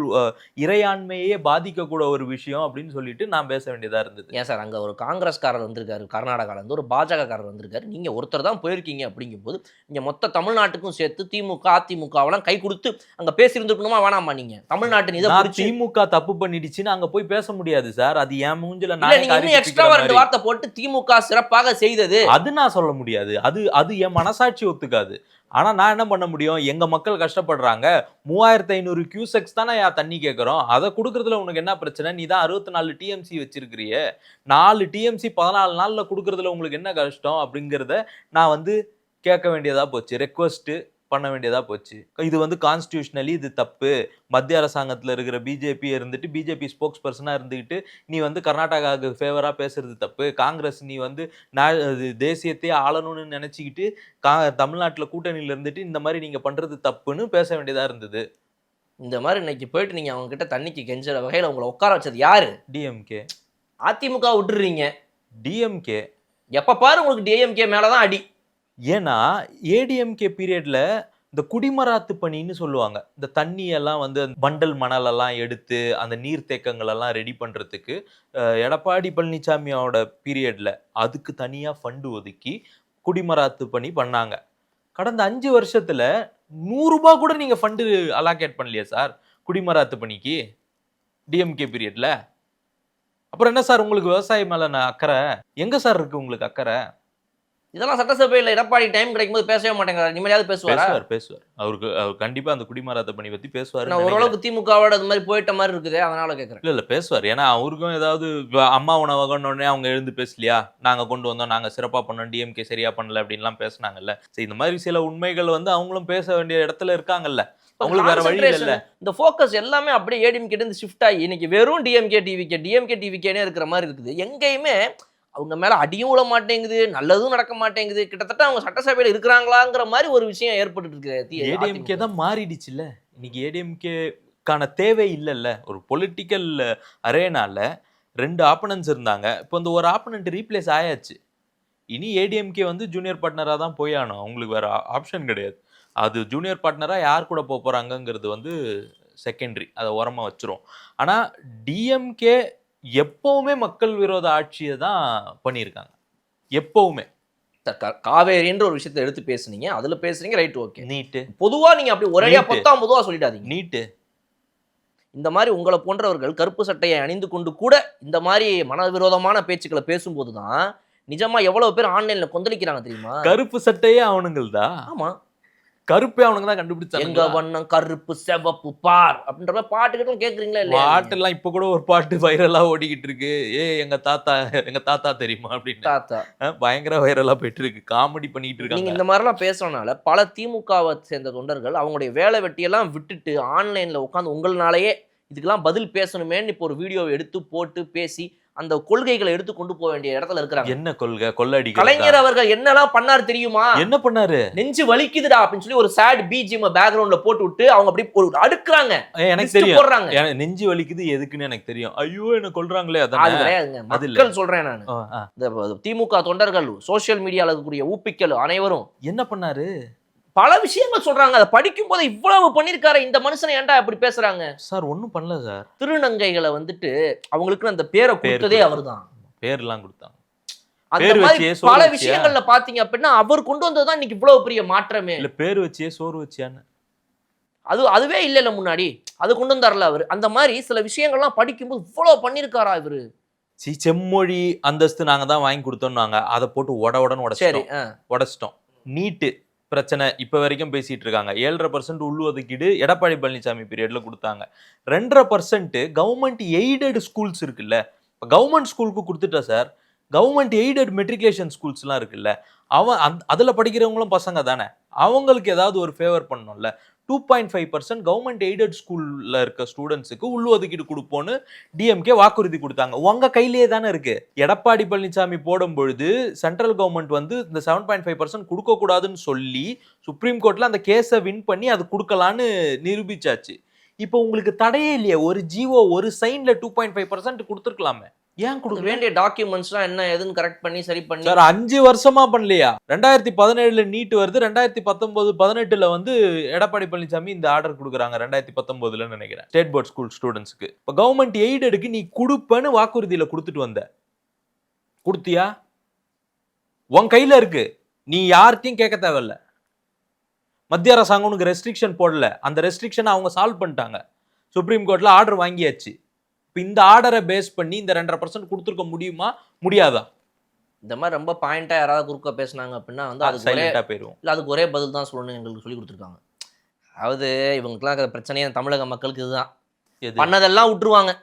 இறையாண்மையே பாதிக்கக்கூட ஒரு விஷயம் அப்படின்னு சொல்லிட்டு நான் பேச வேண்டியதா இருந்தது. ஏன் சார் அங்க ஒரு காங்கிரஸ்காரர் வந்திருக்காரு, கர்நாடகால இருந்து ஒரு பாஜகக்காரர் வந்திருக்காரு, நீங்க ஒருத்தர் தான் போயிருக்கீங்க. அப்படிங்கும்போது இங்க மொத்த தமிழ்நாட்டுக்கும் சேர்த்து திமுக அதிமுகவெல்லாம் கை கொடுத்து அங்க பேசியிருந்துருக்கணுமா வேணாமா? நீங்க தமிழ்நாட்டின் இதை திமுக தப்பு பண்ணிடுச்சுன்னு அங்க போய் பேச முடியாது சார். அது என் மூஞ்சில நீங்க எக்ஸ்ட்ராவா 2 வார்த்தை போட்டு திமுக சிறப்பாக செய்தது அது நான் சொல்ல முடியாது. அது என் மனசாட்சி ஒத்துக்காது. ஆனா நான் என்ன பண்ண முடியும்? எங்க மக்கள் கஷ்டப்படுறாங்க. 3500 கியூசெக்ஸ் தானே தண்ணி கேட்கறோம். அதை கொடுக்கறதுல உனக்கு என்ன பிரச்சனை? நீ தான் 64 டிஎம்சி வச்சிருக்கிறிய, 4 டிஎம்சி 14 நாள்ல கொடுக்கறதுல உங்களுக்கு என்ன கஷ்டம் அப்படிங்கிறத நான் வந்து கேட்க வேண்டியதா போச்சு, ரெக்வஸ்ட் பண்ண வேண்டியதா போச்சு. இது வந்து கான்ஸ்டிடியூஷனலி இது தப்பு. மத்திய அரசாங்கத்தில் இருக்கிற பிஜேபி இருந்துட்டு பிஜேபி ஸ்போக்ஸ் பர்சனா இருந்துகிட்டு நீ வந்து கர்நாடகாவுக்கு ஃபேவரா பேசுறது தப்பு. காங்கிரஸ் நீ வந்து தேசியத்தையே ஆளணும்னு நினைச்சுக்கிட்டு தமிழ்நாட்டில் கூட்டணியில இருந்துட்டு இந்த மாதிரி நீங்க பண்றது தப்புன்னு பேச வேண்டியதா இருந்தது. இந்த மாதிரி இன்னைக்கு போயிட்டு நீங்க அவங்க கிட்ட தண்ணிக்கு கெஞ்சுற வகையில உங்களை உட்கார வச்சது யாரு? டிஎம்கே. அதிமுக விட்டுறீங்க, டிஎம்கே. எப்ப பாரு உங்களுக்கு டிஎம்கே மேலதான் அடி. ஏன்னா ஏடிஎம்கே பீரியட்ல இந்த குடிமராத்து பணின்னு சொல்லுவாங்க, இந்த தண்ணி எல்லாம் வந்து பண்டல் மணல் எல்லாம் எடுத்து அந்த நீர்த்தேக்கங்கள் எல்லாம் ரெடி பண்றதுக்கு எடப்பாடி பழனிசாமியோட பீரியட்ல அதுக்கு தனியா ஃபண்டு ஒதுக்கி குடிமராத்து பணி பண்ணாங்க. கடந்த 5 வருஷத்துல 100 ரூபாய் கூட நீங்க ஃபண்டு அலாகேட் பண்ணலையா சார் குடிமராத்து பணிக்கு டிஎம்கே பீரியட்ல? அப்புறம் என்ன சார் உங்களுக்கு விவசாயம் மேல அக்கறை? எங்க சார் இருக்கு உங்களுக்கு அக்கறை? இதெல்லாம் சட்டசபையில் எடப்பாடி டைம் கிடைக்கும் போது பேசவே மாட்டேங்கிறார். நிம்மதியாவது பேசுவார். அவருக்கு கண்டிப்பா அந்த குடிமராத்த பணி பத்தி பேசுவார். ஓரளவுக்கு திமுகவோட அது மாதிரி போயிட்ட மாதிரி இருக்குது, அதனால கேட்கறேன். இல்ல பேசுவார். ஏன்னா அவருக்கும் ஏதாவது அம்மா உணவகம்னு அவங்க எழுந்து பேசலையா, நாங்க கொண்டு வந்தோம், நாங்க சிறப்பா பண்ணோம், டிஎம்கே சரியா பண்ணல அப்படின்லாம் பேசினாங்கல்ல. சரி, இந்த மாதிரி சில உண்மைகள் வந்து அவங்களும் பேச வேண்டிய இடத்துல இருக்காங்கல்ல, அவங்களுக்கு வேற வழி இல்ல. இந்த ஃபோக்கஸ் எல்லாமே அப்படியே ஏடிஎம்கே இருந்து ஷிஃப்ட் ஆகி இன்னைக்கு வெறும் டிஎம்கே டிவிக்கேனே இருக்கிற மாதிரி இருக்குது. எங்கேயுமே அவங்க மேல அடியும் விட மாட்டேங்குது, நல்லதும் நடக்க மாட்டேங்குது. கிட்டத்தட்ட அவங்க சட்டசபையில இருக்கிறாங்களாங்கிற மாதிரி ஒரு விஷயம் ஏற்பட்டு இருக்கு. ஏடிஎம்கே தான் மாறிடுச்சுல்ல. இன்னைக்கு ஏடிஎம்கேக்கான தேவை இல்லைல்ல. ஒரு பொலிட்டிக்கல் அரேனால 2 ஆப்பனன்ஸ் இருந்தாங்க. இப்போ இந்த ஒரு ஆப்பனன்ட் ரீப்ளேஸ் ஆயாச்சு. இனி ஏடிஎம்கே வந்து ஜூனியர் பார்ட்னரா தான் போயானோம். அவங்களுக்கு வேற ஆப்ஷன் கிடையாது. அது ஜூனியர் பார்ட்னரா யார் கூட போறாங்கிறது வந்து செகண்டரி, அதை ஓரமாக வச்சிரும். ஆனால் டிஎம்கே எப்பவுமே மக்கள் விரோத ஆட்சியை தான் பண்ணியிருக்காங்க, எப்பவுமே. காவேரின்ற ஒரு விஷயத்தை எடுத்து பேசுனீங்க, அதுல பேசுறீங்க, ரைட், ஓகே. நீட்டு பொதுவா நீங்க அப்படி ஒரேடியா பொதுவா சொல்லிடாதீங்க. நீட்டு இந்த மாதிரி உங்களை போன்றவர்கள் கருப்பு சட்டையை அணிந்து கொண்டு கூட இந்த மாதிரி மனவிரோதமான பேச்சுக்களை பேசும்போது தான் நிஜமா எவ்வளவு பேர் ஆன்லைன்ல கொந்தளிக்கிறாங்க தெரியுமா? கருப்பு சட்டையே அவனுங்கள் தான். ஆமா, கருப்பே அவனுங்க தான் கண்டுபிடிச்சாங்க. எங்க வண்ணம் கருப்பு செவப்பு பார் அப்படின்ற மாதிரி பாட்டுக்கிட்டும் கேட்குறீங்களா இல்லையா? பாட்டெல்லாம் இப்போ கூட ஒரு பாட்டு வைரலாக ஓடிக்கிட்டு இருக்கு. எங்க தாத்தா தெரியுமா அப்படின்னு. தாத்தா பயங்கர வைரலாக போயிட்டு இருக்கு, காமெடி பண்ணிட்டு இருக்காங்க. நீங்க இந்த மாதிரிலாம் பேசுறதுனால பல திமுகவை சேர்ந்த தொண்டர்கள் அவங்களுடைய வேலை வெட்டியெல்லாம் விட்டுட்டு ஆன்லைன்ல உட்காந்து உங்களாலேயே இதுக்கெல்லாம் பதில் பேசணுமேன்னு இப்போ ஒரு வீடியோவை எடுத்து போட்டு பேசி அந்த கொள்கைகளை எடுத்து கொண்டு போக வேண்டிய இடத்துல இருக்கிறாங்க. என்ன கொள்கை? கொள்ளடி. கலைஞர் அவர்கள் என்னெல்லாம் பண்ணாரு தெரியுமா? என்ன பண்ணாரு? நெஞ்சு வலிக்குதுடா அப்படின்னு சொல்லி ஒரு சேட் பிஜிஎம் பேக்ரவுண்ட்ல போட்டு விட்டு அவங்க அப்படி ஒரு அடுக்குறாங்க. எனக்கு தெரியும் போடுறாங்க. நெஞ்சு வலிக்குது எதுக்குன்னு எனக்கு தெரியும். ஐயோ என்ன கொல்றாங்களே, அது கிடையாதுங்க. மக்கள் சொல்றேன் நான். இந்த திமுக தொண்டர்கள், சோசியல் மீடியால இருக்கக்கூடிய ஊப்பிக்கள் அனைவரும் என்ன பண்ணாரு? பல விஷயங்கள் சொல்றாங்க. அதை படிக்கும் போது இவ்வளவு பண்ணிருக்காரு இந்த மனுஷனை, ஏன்டா இப்படி பேசுறாங்க? சார் ஒன்றும் பண்ணல சார். திருநங்கைகளை வந்துட்டு அவங்களுக்கு அந்த பேரை கொடுத்ததே அவர்தான். பேர்லாம் கொடுத்தாங்க. அந்த மாதிரி பல விஷயங்கள்ல பாத்தீங்க அப்படின்னா அவர் கொண்டு வந்ததுதான் இன்னைக்கு இவ்வளவு பெரிய மாற்றமே. இல்ல பேர் வச்சியே சோறு வச்சியான்னு அதுவே இல்ல முன்னாடி அது கொண்டு வந்தார்ல அவர். அந்த மாதிரி சில விஷயங்கள்லாம் படிக்கும்போது இவ்வளவு பண்ணிருக்காரா இவரு? செம்மொழி அந்தஸ்து நாங்க தான் வாங்கி கொடுத்தோம்னாங்க, அதை போட்டு உடன்னு உடைச்சிட்டோம். நீட்டு பிரச்சனை இப்ப வரைக்கும் பேசிட்டு இருக்காங்க. 7.5% உள்ஒதுக்கீடு எடப்பாடி பழனிசாமி பீரியட்ல கொடுத்தாங்க. 2.5% கவர்மெண்ட் எய்டட் ஸ்கூல்ஸ் இருக்குல்ல, கவர்மெண்ட் ஸ்கூலுக்கு கொடுத்துட்டா சார். கவர்மெண்ட் எய்டட் மெட்ரிகுலேஷன் ஸ்கூல்ஸ்லாம் இருக்குல்ல, அதுல படிக்கிறவங்களும் பசங்க தானே, அவங்களுக்கு ஏதாவது ஒரு ஃபேவர் பண்ணணும்ல. 2.5% கவர்மெண்ட் எய்டட் ஸ்கூல்ல இருக்க ஸ்டூடெண்ட்ஸுக்கு உள்ஒதுக்கீடு கொடுப்போன்னு டிஎம்கே வாக்குறுதி கொடுத்தாங்க. உங்க கையிலேயே தானே இருக்கு. எடப்பாடி பழனிசாமி போடும் பொழுது சென்ட்ரல் கவர்மெண்ட் வந்து இந்த 7.5% கொடுக்க கூடாதுன்னு சொல்லி சுப்ரீம் கோர்ட்ல அந்த கேஸை வின் பண்ணி அது கொடுக்கலான்னு நிரூபிச்சாச்சு. இப்போ உங்களுக்கு தடையே இல்லையே, ஒரு ஜிஓ ஒரு சைன்ல 2.5% கொடுத்துருக்கலாமே, ஏன் கொடுக்க வேண்டிய டாக்குமெண்ட்ஸ்லாம் என்ன எதுன்னு கரெக்ட் பண்ணி சரி பண்ணி சார் 5 வருஷமா பண்ணலையா? 2017 நீட் வருது, 2019-18 வந்து எடப்பாடி பழனிசாமி இந்த ஆர்டர் கொடுக்குறாங்க. 2019 நினைக்கிறேன் ஸ்டேட் போர்ட் ஸ்கூல் ஸ்டூடெண்ட்ஸ்க்கு. இப்போ கவர்மெண்ட் எய்டடுக்கு நீ கொடுப்பேன்னு வாக்குறுதியில கொடுத்துட்டு வந்த, கொடுத்தியா? உன் கையில இருக்கு, நீ யார்கிட்டையும் கேட்க தேவையில்ல. மத்திய அரசாங்கம் உனக்கு ரெஸ்ட்ரிக்ஷன் போடல, அந்த ரெஸ்ட்ரிக்ஷனை அவங்க சால்வ் பண்ணிட்டாங்க. சுப்ரீம் கோர்ட்ல ஆர்டர் வாங்கியாச்சு. இந்த ஆர்டரை பேஸ் பண்ணி இந்த 2.5% கொடுத்துருக்க முடியுமா, முடியாதா? இந்த மாதிரி ரொம்ப பாயிண்டா யாராவது குறுக்க பேசினாங்க அப்படின்னா வந்து அது சைலண்டா போயிடும். இல்லை, அதுக்கு ஒரே பதில் தான் சொல்லணும்னு எங்களுக்கு சொல்லி கொடுத்துருக்காங்க. அதாவது இவங்களுக்குலாம் பிரச்சனையே தமிழக மக்களுக்கு இதுதான். பண்ணதெல்லாம் விட்டுருவாங்க,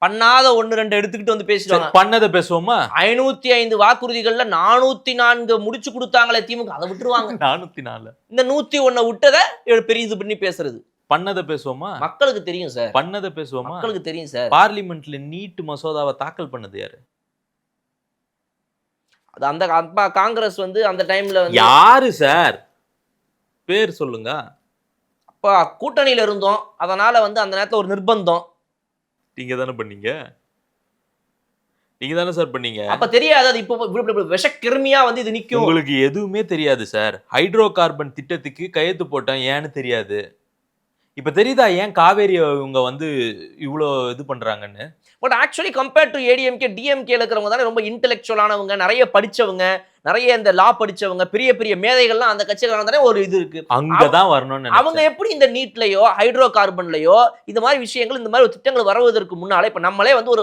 பண்ணாத 1-2 எடுத்துக்கிட்டு வந்து பேசுவாங்க. பண்ணதை பேசுவோமா? 505 வாக்குறுதிகள்ல 404 முடிச்சு கொடுத்தாங்களே திமுக, அதை விட்டுருவாங்க. 404 இந்த 101 விட்டதை பெரிய இது பண்ணி பேசுறது. பண்ணதை பேசுவோமா? மக்களுக்கு தெரியும் சார். பண்ணதை பேசுவோமா? மக்களுக்கு தெரியும் சார். பார்லிமெண்ட்ல நீட் மசோதாவை தாக்கல் பண்ணது யாரு? அந்த காங்கிரஸ் வந்து அந்த டைம்ல யாரு சார், பேர் சொல்லுங்க. அப்ப கூட்டணியில இருந்தோம், அதனால வந்து அந்த நேரத்துல ஒரு நிர்பந்தம். நீங்க தானே பண்ணீங்க, நீங்க தானே சார் பண்ணீங்க. அப்ப தெரியாது அது இப்போ விஷக்கிருமியா வந்து இது நிக்கும். உங்களுக்கு எதுவுமே தெரியாது சார். ஹைட்ரோ கார்பன் திட்டத்துக்கு கையெழுத்து போட்டேன், ஏன்னு தெரியாது. இப்ப தெரியுதா ஏன் காவேரி இவங்க வந்து இவ்வளோ இது பண்றாங்கன்னு? But actually compared to ADMK, டிஎம்கேல இருக்கிறவங்க தானே ரொம்ப இன்டெலெக்சுவலானவங்க, நிறைய படிச்சவங்க, நிறைய இந்த லா படிச்சவங்க, பெரிய பெரிய மேதைகள்லாம் அந்த கட்சியில தானே ஒரு இது இருக்கு. அங்கதான் வரணும்னு அவங்க எப்படி இந்த நீட்லயோ ஹைட்ரோ கார்பன்லயோ இந்த மாதிரி விஷயங்கள், இந்த மாதிரி திட்டங்கள் வருவதற்கு முன்னாலே இப்ப நம்மளே வந்து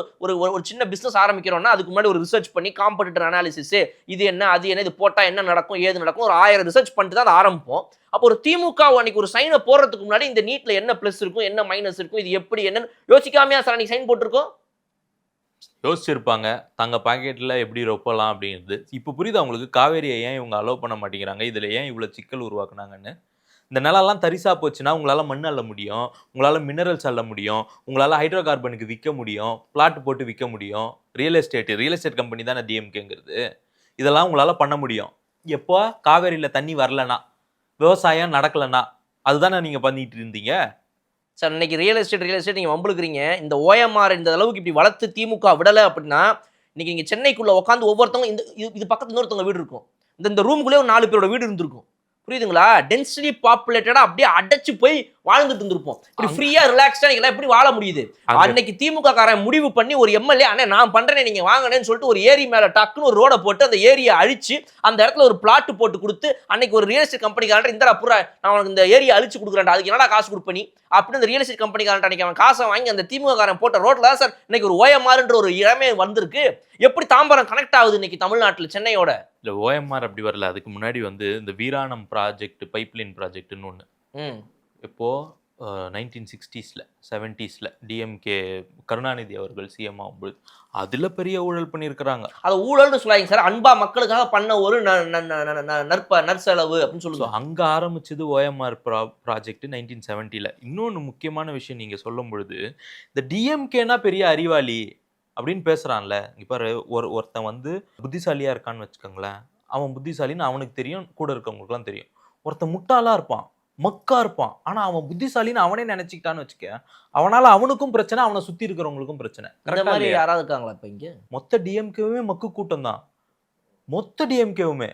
ஒரு சின்ன பிசினஸ் ஆரம்பிக்கிறோம்னா அதுக்கு முன்னாடி ஒரு ரிசர்ச் பண்ணி காம்படிட்டர் அனாலிசிஸ், இது என்ன அது என்ன, இது போட்டா என்ன நடக்கும் ஏது நடக்கும், ஒரு 1000 ரிசர்ச் பண்ணிட்டு தான் அதை ஆரம்பிப்போம். அப்போ ஒரு திமுக அன்னைக்கு ஒரு சைனை போடுறதுக்கு முன்னாடி இந்த நீட்ல என்ன பிளஸ் இருக்கும் என்ன மைனஸ் இருக்கும், இது எப்படி என்னன்னு யோசிக்காமையா சார் அன்னைக்கு சைன் போட்டிருக்கோம்? யோசிச்சிருப்பாங்க தங்க பாக்கெட்ல எப்படி ரொப்பலாம் அப்படிங்கிறது. இப்போ புரியுது அவங்களுக்கு காவேரியை ஏன் இவங்க அலோவ் பண்ண மாட்டேங்கிறாங்க, இதுல ஏன் இவ்வளவு சிக்கல் உருவாக்குனாங்கன்னு. இந்த நிலம்லாம் தரிசா போச்சுன்னா உங்களால மண் அள்ள முடியும், உங்களால மினரல்ஸ் அள்ள முடியும், உங்களால ஹைட்ரோ கார்பனுக்கு விற்க முடியும், பிளாட் போட்டு விற்க முடியும். ரியல் எஸ்டேட் கம்பெனி தானே டிஎம்கேங்கிறது. இதெல்லாம் உங்களால பண்ண முடியும். எப்போ காவேரியில தண்ணி வரலனா, விவசாயம் நடக்கலனா, அதுதானே நீங்க பண்ணிட்டு இருந்தீங்க சார். இன்னைக்கு ரியல் எஸ்டேட் நீங்க வம்புழுக்கிறீங்க. இந்த ஓஎம்ஆர் இந்த அளவுக்கு இப்படி வளர்த்து திமுக விடலை அப்படின்னா, இன்னைக்கு நீங்க சென்னைக்குள்ள உட்காந்து ஒவ்வொருத்தவங்க இது பக்கத்துல இன்னொருத்தவங்க வீடு இருக்கும், இந்த ரூமுக்குள்ளே ஒரு 4 பேரோட வீடு இருந்திருக்கும். புரியுதுங்களா? டென்சிட்டி பாப்புலேட்டடா அப்படியே அடைச்சு போய் வாழ்ந்துட்டு இருந்திருப்போம். இப்படி ஃப்ரீயா ரிலாக்ஸ்டா நீங்க எப்படி வாழ முடியுது? அன்னைக்கு திமுக காரன் முடிவு பண்ணி ஒரு எம்எல்ஏ அண்ணே நான் பண்றேனே நீங்க வாங்கன்னு சொல்லிட்டு ஒரு ஏரி மேல டக்குன்னு ஒரு ரோட போட்டு அந்த ஏரியை அழிச்சு அந்த இடத்துல ஒரு பிளாட் போட்டு கொடுத்து அன்னைக்கு ஒரு ரியல் எஸ்டேட் கம்பெனிக்காரன் இந்தடா புறா நான் உனக்கு இந்த ஏரியா அழிச்சு கொடுக்குறேன் அதுக்கு என்னடா காசு கொடுப்பனி அப்படின்னு அந்த ரியல் எஸ்டேட் கம்பெனிக்காரன் அன்னைக்கு அவன் காசை வாங்கி அந்த திமுக காரன் போட்ட ரோட்ல தான் சார் இன்னைக்கு ஒரு ஓஎம்ஆர்ன்ற ஒரு இடமே வந்திருக்கு. எப்படி தாம்பரம் கனெக்ட் ஆகுது இன்னைக்கு தமிழ்நாட்டுல சென்னையோட? இல்ல ஓஎம்ஆர் அப்படி வரல. அதுக்கு முன்னாடி வந்து இந்த வீராணம் ப்ராஜெக்ட் பைப்லைன் ப்ராஜெக்ட்னு ஒன்று இப்போ 1960s 70s டிஎம்கே கருணாநிதி அவர்கள் சிஎம் ஆகும்போது அதுல பெரிய ஊழல் பண்ணியிருக்கிறாங்க. அது ஊழல்னு சொல்லாங்க சார், அன்பா மக்களுக்காக பண்ண ஒரு நற்செலவு அப்படின்னு சொல்லுவாங்க. அங்க ஆரம்பிச்சது ஓஎம்ஆர் ப்ராஜெக்ட் 1970. இன்னொன்று முக்கியமான விஷயம் நீங்க சொல்லும் பொழுது இந்த டிஎம்கேனா பெரிய அறிவாளி அப்படின்னு பேசுறான்ல. இப்போ ஒருத்தன் வந்து புத்திசாலியா இருக்கான்னு வச்சுக்கோங்களேன், அவன் புத்திசாலின்னு அவனுக்கு தெரியும், கூட இருக்கவங்களுக்குலாம் தெரியும். ஒருத்தன் முட்டாளா இருப்பான், மக்கா இருப்பான், ஆனா அவன் புத்திசாலின்னு அவனே நினைச்சுக்கிட்டான்னு வச்சுக்க, அவனால அவனுக்கும் பிரச்சனை, அவனை சுத்தி இருக்கிறவங்களுக்கும் பிரச்சனை. இந்த மாதிரி யாராவது இருக்காங்களா இப்ப இங்க? மொத்த டிஎம்கேவுமே மக்கு கூட்டம் தான். மொத்த டிஎம்கேவுமே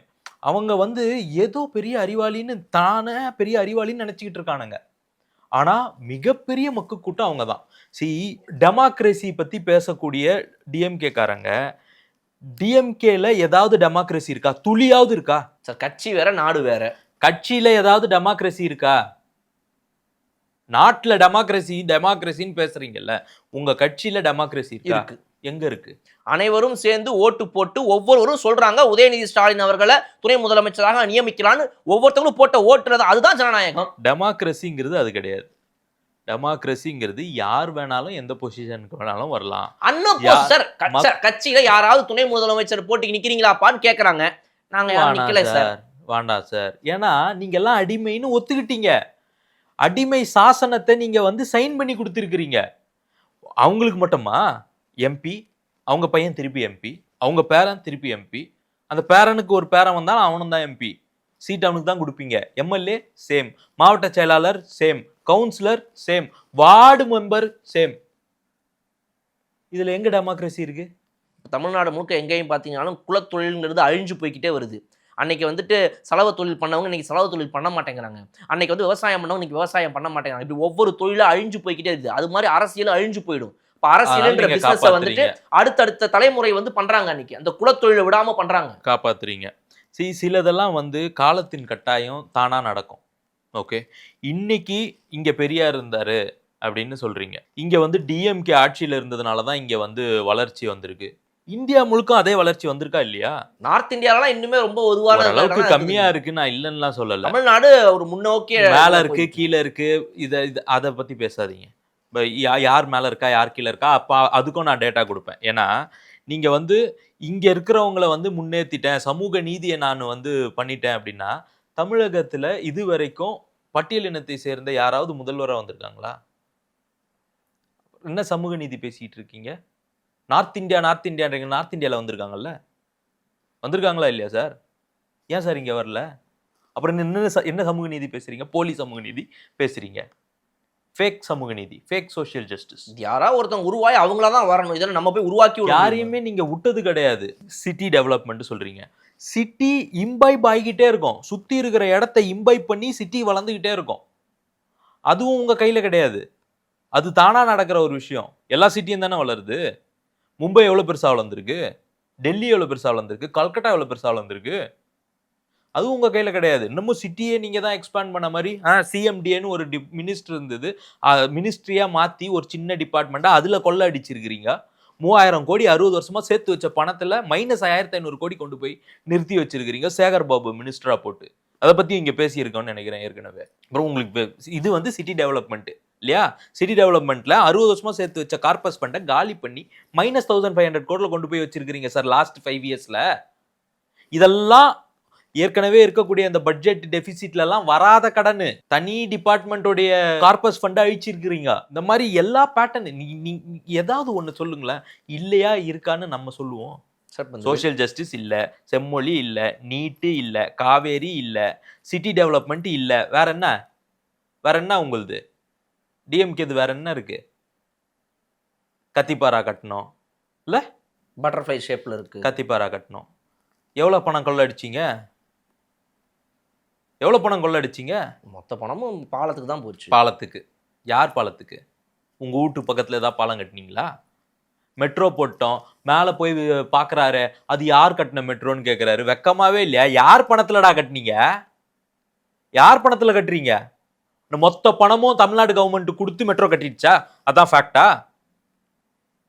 அவங்க வந்து ஏதோ பெரிய அறிவாளின்னு தானே பெரிய அறிவாளின்னு நினைச்சுக்கிட்டு இருக்கானுங்க. ஆனா மிகப்பெரிய மக்கு கூட்டம் அவங்க தான். டெமோக்ரஸி பத்தி பேசக்கூடிய டிஎம்கே காரங்க, டிஎம்கேல ஏதாவது டெமோக்ரஸி இருக்கா? துளியாவது இருக்கா சார்? கட்சி வேற நாடு வேற. கட்சியில ஏதாவது டெமோக்ரஸி இருக்கா? நாட்டுல டெமோக்ரஸின்னு பேசுறீங்கல்ல, உங்க கட்சியில டெமோக்ரஸி இருக்கு? எங்க இருக்கு? அனைவரும் சேர்ந்து ஓட்டு போட்டு ஒவ்வொருவரும் சொல்றாங்க உதயநிதி ஸ்டாலின் அவர்களை துணை முதலமைச்சராக நியமிக்கலான்னு ஒவ்வொருத்தவங்களும் போட்ட ஓட்டுறது அதுதான் ஜனநாயகம். டெமோக்ரஸிங்கிறது அது கிடையாது. டெமோக்ரஸிங்கிறது யார் வேணாலும் எந்த பொசிஷனுக்கு வேணாலும் வரலாம். சார் கட்சியில யாராவது துணை முதலமைச்சர் போட்டிக்கு நிக்கிறீங்களாப்பான்னு கேக்குறாங்க. நாங்க யாரும் நிக்கல சார். வேண்டாம் சார். ஏன்னா நீங்க எல்லாம் அடிமைன்னு ஒத்துக்கிட்டீங்க. அடிமை சாசனத்தை நீங்க வந்து சைன் பண்ணி கொடுத்துருக்கிறீங்க. அவங்களுக்கு மட்டுமா எம்பி, அவங்க பையன் திருப்பி எம்பி, அவங்க பேரன் திருப்பி எம்பி, அந்த பேரனுக்கு ஒரு பேரன் வந்தாலும் அவனும் தான் எம்பி. சீட் அவனுக்கு தான் கொடுப்பீங்க. எம்எல்ஏ சேம், மாவட்ட செயலாளர் same, councillor same, ward member same. இதுல எங்க டெமோக்ரஸி இருக்கு? தமிழ்நாடு முழுக்க எங்கேயும் பார்த்தீங்கன்னாலும் குலத்தொழில்ங்கிறது அழிஞ்சு போய்கிட்டே வருது. அன்னைக்கு வந்துட்டு செலவு தொழில் பண்ணவங்க இன்னைக்கு செலவு தொழில் பண்ண மாட்டேங்கிறாங்க. அன்னைக்கு வந்து விவசாயம் பண்ணவங்க இன்னைக்கு விவசாயம் பண்ண மாட்டேங்கிறாங்க. இப்படி ஒவ்வொரு தொழிலும் அழிஞ்சு போய்கிட்டே இருக்குது. அது மாதிரி அரசியலும் அழிஞ்சு போயிடும். இப்போ அரசியல்ன்ற பிசினஸை வந்துட்டு அடுத்தடுத்த தலைமுறை வந்து பண்றாங்க. அன்னைக்கு அந்த குலத்தொழிலை விடாம பண்றாங்க. காப்பாத்துறீங்க. சிலதெல்லாம் வந்து காலத்தின் கட்டாயம் தானா நடக்கும். ஓகே, இன்னைக்கு இங்க பெரியார் இருந்தாரு அப்படின்னு சொல்றீங்க. இங்க வந்து டிஎம்கே ஆட்சியில இருந்ததுனால தான் இங்க வந்து வளர்ச்சி வந்திருக்கு. இந்தியா முழுக்க அதே வளர்ச்சி வந்திருக்கா இல்லையா? நார்த் இந்தியாலாம் இன்னுமே ரொம்ப ஒதுவான அளவுக்கு கம்மியா இருக்கு, நான் இல்லைன்னுலாம் சொல்லல. தமிழ்நாடு ஒரு முன்னோக்கிய மேல இருக்கு, கீழே இருக்கு. அதை பத்தி பேசாதீங்க. யார் மேல இருக்கா யார் கீழே இருக்கா அப்ப அதுக்கும் நான் டேட்டா கொடுப்பேன். ஏன்னா நீங்க வந்து இங்க இருக்கிறவங்கள வந்து முன்னேற்றிட்டேன், சமூக நீதியை நான் வந்து பண்ணிட்டேன் அப்படின்னா, தமிழகத்துல இது வரைக்கும் பட்டியலினத்தை சேர்ந்த யாராவது முதல்வரா வந்திருக்காங்களா? என்ன சமூக நீதி பேசிட்டு இருக்கீங்க? நார்த் இந்தியான்றீங்க. நார்த் இந்தியாவில் வந்திருக்காங்களா இல்லையா சார்? ஏன் சார் இங்கே வரல? அப்புறம் என்ன சமூக நீதி பேசுறீங்க? போலி சமூக நீதி பேசுறீங்க, ஃபேக் சமூக நீதி, ஃபேக் சோஷியல் ஜஸ்டிஸ். யாராவது ஒருத்தன் உருவாய் அவங்கள தான் வரணும். இதெல்லாம் நம்ம போய் உருவாக்கி யாரையுமே நீங்க விட்டது கிடையாது. சிட்டி டெவலப்மெண்ட் சொல்றீங்க, சிட்டி இம்பைப் ஆகிக்கிட்டே இருக்கும். சுத்தி இருக்கிற இடத்தை இம்பைப் பண்ணி சிட்டி வளர்ந்துகிட்டே இருக்கும். அதுவும் உங்க கையில கிடையாது. அது தானா நடக்கிற ஒரு விஷயம். எல்லா சிட்டியும் தானே வளருது. மும்பை எவ்வளோ பெருசாக வளர்ந்துருக்கு, டெல்லி எவ்வளோ பெருசாக வளர்ந்துருக்கு, கல்கட்டா எவ்வளோ பெருசாக வளர்ந்துருக்கு. அதுவும் உங்கள் கையில் கிடையாது. இன்னமும் சிட்டியே நீங்கள் தான் எக்ஸ்பேண்ட் பண்ண மாதிரி சிஎம்டிஏன்னு ஒரு மினிஸ்டர் இருந்தது, மினிஸ்ட்ரியாக மாற்றி ஒரு சின்ன டிபார்ட்மெண்ட்டாக அதில் கொள்ளை அடிச்சிருக்கிறீங்க. 3000 கோடி 60 வருஷமாக சேர்த்து வச்ச பணத்தில் -1500 கோடி கொண்டு போய் நிறுத்தி வச்சிருக்கிறீங்க சேகர் பாபு மினிஸ்டராக போட்டு. அதை பற்றி இங்கே பேசியிருக்கோன்னு நினைக்கிறேன் ஏற்கனவே. அப்புறம் உங்களுக்கு இது வந்து சிட்டி டெவலப்மெண்ட்டு இல்லையா? சிட்டி டெவலப்மெண்ட்ல 60 வருஷமா சேர்த்து வச்ச கார்பஸ் ஃபண்டை காலி பண்ணி -1500 கோடியில் கொண்டு போய் வச்சிருக்கிறீங்க சார் லாஸ்ட் 5 இயர்ஸ்ல. இதெல்லாம் ஏற்கனவே இருக்கக்கூடிய அந்த பட்ஜெட் டெபிசிட்ல எல்லாம் வராத கடன், தனி டிபார்ட்மெண்டோடைய கார்பஸ் ஃபண்டை அழிச்சிருக்கிறீங்க. இந்த மாதிரி எல்லா பேட்டர்ன் நீ ஏதாவது ஒன்று சொல்லுங்களேன். இல்லையா இருக்கான்னு நம்ம சொல்லுவோம். சோஷியல் ஜஸ்டிஸ் இல்ல, செம்மொழி இல்ல, நீட்டு இல்ல, காவேரி இல்ல, சிட்டி டெவலப்மெண்ட் இல்ல, வேற என்ன உங்களுது? டிஎம்கேது வேற என்ன இருக்கு? கத்திப்பாரா கட்டணும் இல்ல, எவ்வளோ பணம் கொள்ளடிச்சிங்க? மொத்த பணமும் பாலத்துக்கு தான் போச்சு. பாலத்துக்கு. யார் பாலத்துக்கு? உங்க வீட்டு பக்கத்துல ஏதாவது பாலம் கட்டினீங்களா? மெட்ரோ போட்டோம். மேல போய் பார்க்குறாரு. அது யார் கட்டின மெட்ரோன்னு கேட்குறாரு. வெட்கமாவே இல்லையா? யார் பணத்துலடா கட்டுனீங்க? யார் பணத்துல கட்டுறீங்க? இந்த மொத்த பணமும் தமிழ்நாடு கவர்மெண்ட் குடுத்து மெட்ரோ கட்டிடுச்சா? அதான் ஃபேக்ட்டா?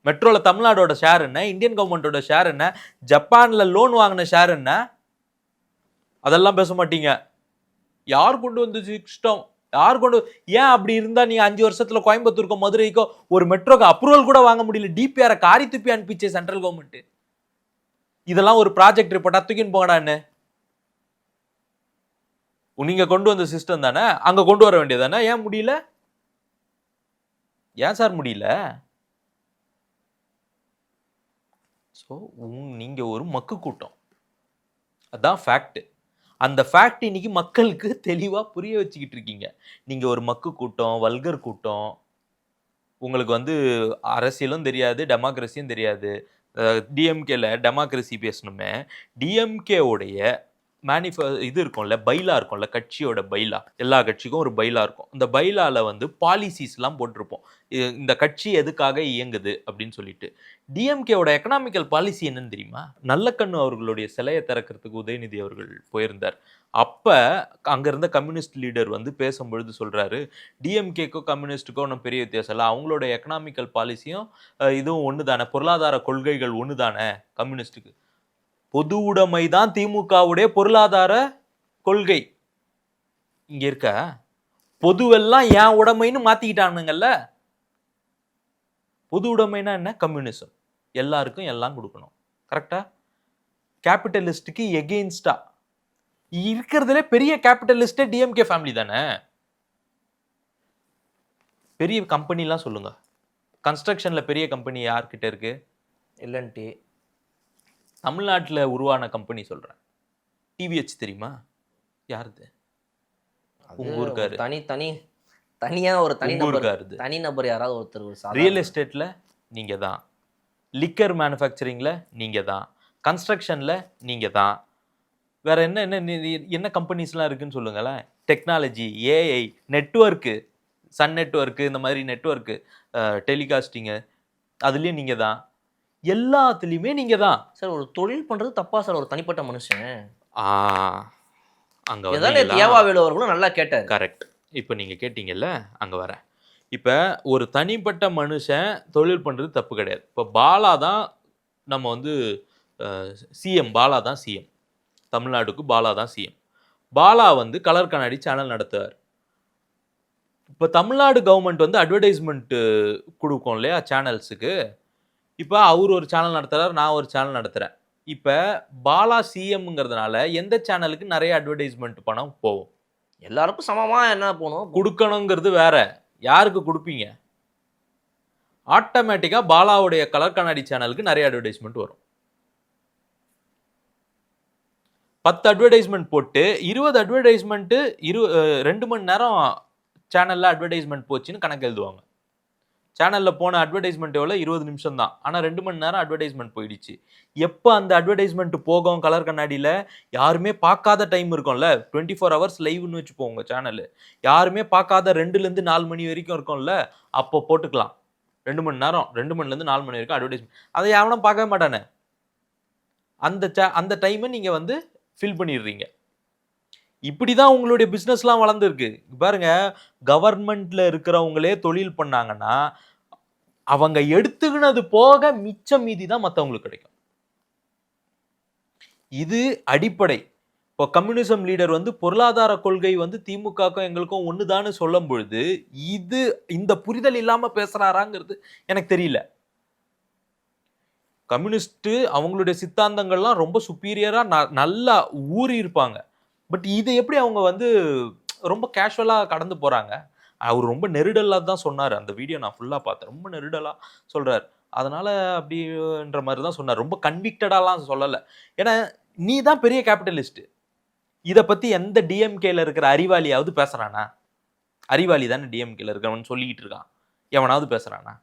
மெட்ரோல தமிழ்நாடோட ஷேர் என்ன? இந்தியன் கவர்மெண்டோட ஷேர் என்ன? ஜப்பான்ல லோன் வாங்கின ஷேர் என்ன? அதெல்லாம் பேச மாட்டீங்க. யார் கொண்டு வந்து சிஸ்டம்? யார் கொண்டு ஏன் அப்படி இருந்தா நீங்க 5 வருஷத்துல கோயம்புத்தூருக்கோ மதுரைக்கோ ஒரு மெட்ரோக்கு அப்ரூவல் கூட வாங்க முடியல. டிபிஆர் காரி துப்பி அனுப்பிச்சே சென்ட்ரல் கவர்மெண்ட். இதெல்லாம் ஒரு ப்ராஜெக்ட் ரிப்போர்ட்டா தூக்கின்னு போங்கடான்னு. நீங்க கொண்டு வந்த சிஸ்டம் தானே, அங்க கொண்டு வர வேண்டியதானே, ஏன் முடியல? ஏன் சார் முடியல? ஸோ நீங்க ஒரு மக்கு கூட்டம். அதான் ஃபேக்ட். அந்த ஃபேக்ட் இன்னைக்கு மக்களுக்கு தெளிவா புரிய வச்சுக்கிட்டு இருக்கீங்க. நீங்க ஒரு மக்கு கூட்டம், வல்கர் கூட்டம். உங்களுக்கு வந்து அரசியலும் தெரியாது, டெமோக்ரஸியும் தெரியாது. டிஎம்கேல டெமோக்ரஸி பேசணுமே, டிஎம்கே உடைய இது இருக்கும்ல, பைலா இருக்கும்ல, கட்சியோட பைலா. எல்லா கட்சிக்கும் ஒரு பைலா இருக்கும். அந்த பைலால வந்து பாலிசிஸ்லாம் போட்டிருப்போம். இந்த கட்சி எதுக்காக இயங்குது அப்படின்னு சொல்லிட்டு. டிஎம்கேவோட எக்கனாமிக்கல் பாலிசி என்னன்னு தெரியுமா? நல்லக்கண்ணு அவர்களுடைய சிலையை திறக்கிறதுக்கு உதயநிதி அவர்கள் போயிருந்தார். அப்ப அங்க இருந்த கம்யூனிஸ்ட் லீடர் வந்து பேசும்பொழுது சொல்றாரு, டிஎம்கேக்கோ கம்யூனிஸ்டுக்கோ ஒன்றும் பெரிய வித்தியாசம் இல்லை, அவங்களோட எக்கனாமிக்கல் பாலிசியும் இதுவும் ஒன்று தானே, பொருளாதார கொள்கைகள் ஒன்று தானே கம்யூனிஸ்டுக்கு. பொது உடைமை தான் திமுகவுடைய பொருளாதார கொள்கை. இங்க இருக்க பொதுவெல்லாம் ஏன் உடைமைன்னு மாத்திக்கிட்டானுங்கல்ல. பொது உடைமைனா என்ன? கம்யூனிசம். எல்லாருக்கும் எல்லாம் கொடுக்கணும். கரெக்டா? கேபிட்டலிஸ்டுக்கு எகெயின்ஸ்டா இருக்கிறதுல பெரிய கேபிட்டலிஸ்டே டிஎம்கே ஃபேமிலி தானே. பெரிய கம்பெனிலாம் சொல்லுங்க. கன்ஸ்ட்ரக்ஷன்ல பெரிய கம்பெனி யார்கிட்ட இருக்கு? எல்என்டி. தமிழ்நாட்டில் உருவான கம்பெனி சொல்றேன். டிவிஹெச் தெரியுமா? யாருது? உங்க ஊருக்காரு. தனியா ஒரு தனிநபர் யாராவது ஒருத்தர். ரியல் எஸ்டேட்ல நீங்க தான். லிக்கர் மேனுஃபேக்சரிங்ல நீங்க தான். கன்ஸ்ட்ரக்ஷன்ல நீங்க தான். வேற என்ன என்ன என்ன கம்பெனிஸ்லாம் இருக்குன்னு சொல்லுங்களேன். Technology, AI, network, Sun network, இந்த மாதிரி நெட்வொர்க்கு, டெலிகாஸ்டிங்கு, அதுலயும் நீங்க தான். எல்லாத்துலயுமே நீங்க தான். சார் ஒரு தொழில் பண்றது தப்பா சார்? ஒரு தனிப்பட்ட மனுஷன் அங்க ஏவாவேலு அவர்களும் நல்லா கேட்டார். கரெக்ட். இப்போ நீங்க கேட்டீங்கல்ல, அங்க வரேன். இப்போ ஒரு தனிப்பட்ட மனுஷன் தொழில் பண்றது தப்பு கிடையாது. இப்போ பாலா தான் நம்ம வந்து சிஎம். பாலா தான் சிஎம். தமிழ்நாடுக்கு பாலா தான் சிஎம். பாலா வந்து கலர் கண்ணாடி சேனல் நடத்துவார். இப்போ தமிழ்நாடு கவர்மெண்ட் வந்து அட்வர்டைஸ்மெண்ட் கொடுக்கும் இல்லையா சேனல்ஸுக்கு. இப்போ அவர் ஒரு சேனல் நடத்துறாரு, நான் ஒரு சேனல் நடத்துறேன். இப்போ பாலா சிஎம்ங்கிறதுனால எந்த சேனலுக்கு நிறைய அட்வர்டைஸ்மெண்ட் பணம் போகும்? எல்லாருக்கும் சமமா என்ன போகணும் கொடுக்கணுங்கிறது வேற. யாருக்கு கொடுப்பீங்க? ஆட்டோமேட்டிக்கா பாலாவுடைய கலர் கண்ணாடி சேனலுக்கு நிறைய அட்வர்டைஸ்மெண்ட் வரும். 10 அட்வர்டைஸ்மெண்ட் போட்டு 20 அட்வர்டைஸ்மெண்ட் 2 மணி நேரம் சேனல்ல அட்வர்டைஸ்மெண்ட் போச்சுன்னு கணக்கு எழுதுவாங்க. சேனல்ல போன அட்வர்டைஸ்மெண்ட் எவ்வளோ? 20 நிமிஷம் தான். ஆனால் 2 மணி நேரம் அட்வர்டைஸ்மெண்ட் போயிடுச்சு. எப்போ அந்த அட்வர்டைஸ்மெண்ட் போகும் கலர் கண்ணாடியில்? யாருமே பார்க்காத டைம் இருக்கும்ல, 24 ஹவர்ஸ் லைவ்னு வச்சுப்போம் உங்கள் சேனல். யாருமே பார்க்காத 2லேருந்து 4 மணி வரைக்கும் இருக்கும்ல, அப்போ போட்டுக்கலாம். 2 மணி நேரம், 2 மணிலேருந்து 4 மணி வரைக்கும் அட்வர்டைஸ்மெண்ட். அதை யாரும் பார்க்கவே மாட்டானே. அந்த டைமை நீங்கள் வந்து ஃபில் பண்ணிடுறீங்க. இப்படி தான் உங்களுடைய பிஸ்னஸ்லாம் வளர்ந்துருக்கு. பாருங்க, கவர்மெண்ட்ல இருக்கிறவங்களே தொழில் பண்ணாங்கன்னா அவங்க எடுத்துக்கினது போக மிச்சம் மீதி தான் மற்றவங்களுக்கு கிடைக்கும். இது அடிப்படை. இப்போ கம்யூனிசம் லீடர் வந்து பொருளாதார கொள்கை வந்து திமுகக்கும் எங்களுக்கும் ஒண்ணுதான்னு சொல்லும் பொழுது இந்த புரிதல் இல்லாம பேசுறாராங்கிறது எனக்கு தெரியல. கம்யூனிஸ்ட் அவங்களுடைய சித்தாந்தங்கள்லாம் ரொம்ப சுப்பீரியரா நல்லா ஊறி இருப்பாங்க. பட் இதை எப்படி அவங்க வந்து ரொம்ப கேஷுவலாக கடந்து போகிறாங்க? அவர் ரொம்ப நெருடலாக தான் சொன்னார். அந்த வீடியோ நான் ஃபுல்லாக பார்த்தேன். ரொம்ப நெருடலாக சொல்கிறார். அதனால் அப்படின்ற மாதிரி தான் சொன்னார். ரொம்ப கன்விக்டடாலாம் சொல்லலை. ஏன்னா நீ தான் பெரிய கேபிட்டலிஸ்ட்டு. இதை பற்றி எந்த டிஎம்கேல இருக்கிற அறிவாளியாவது பேசுகிறானா? அறிவாளி தானே டிஎம்கேல இருக்கிறவன் சொல்லிக்கிட்டு இருக்கான். எவனாவது பேசுகிறானா?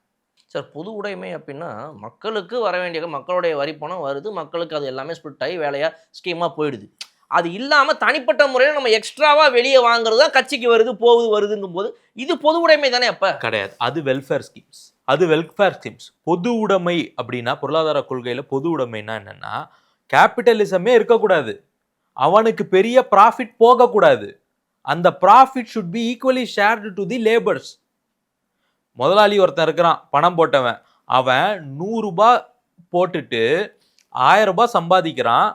சார் பொது உடைமை அப்படின்னா மக்களுக்கு வர வேண்டிய மக்களுடைய வரி பணம் வருது, மக்களுக்கு அது எல்லாமே ஸ்பிளிட் ஆகி வேலையாக ஸ்கீமாக போயிடுது. அது இல்லாமல் தனிப்பட்ட முறையில் நம்ம எக்ஸ்ட்ராவாக வெளியே வாங்குறது தான் கட்சிக்கு வருதுங்கும் போது இது பொது உடைமை தானே? அப்போ கிடையாது, அது வெல்ஃபேர் ஸ்கீம்ஸ். பொது உடைமை அப்படின்னா பொருளாதார கொள்கையில் பொது உடைமைன்னா என்னன்னா, கேபிட்டலிசமே இருக்கக்கூடாது, அவனுக்கு பெரிய ப்ராஃபிட் போகக்கூடாது, அந்த profit should be equally shared to the labours. முதலாளி ஒருத்தன் இருக்கிறான், பணம் போட்டவன், அவன் 100 ரூபாய் போட்டுட்டு 1000 ரூபாய் சம்பாதிக்கிறான்,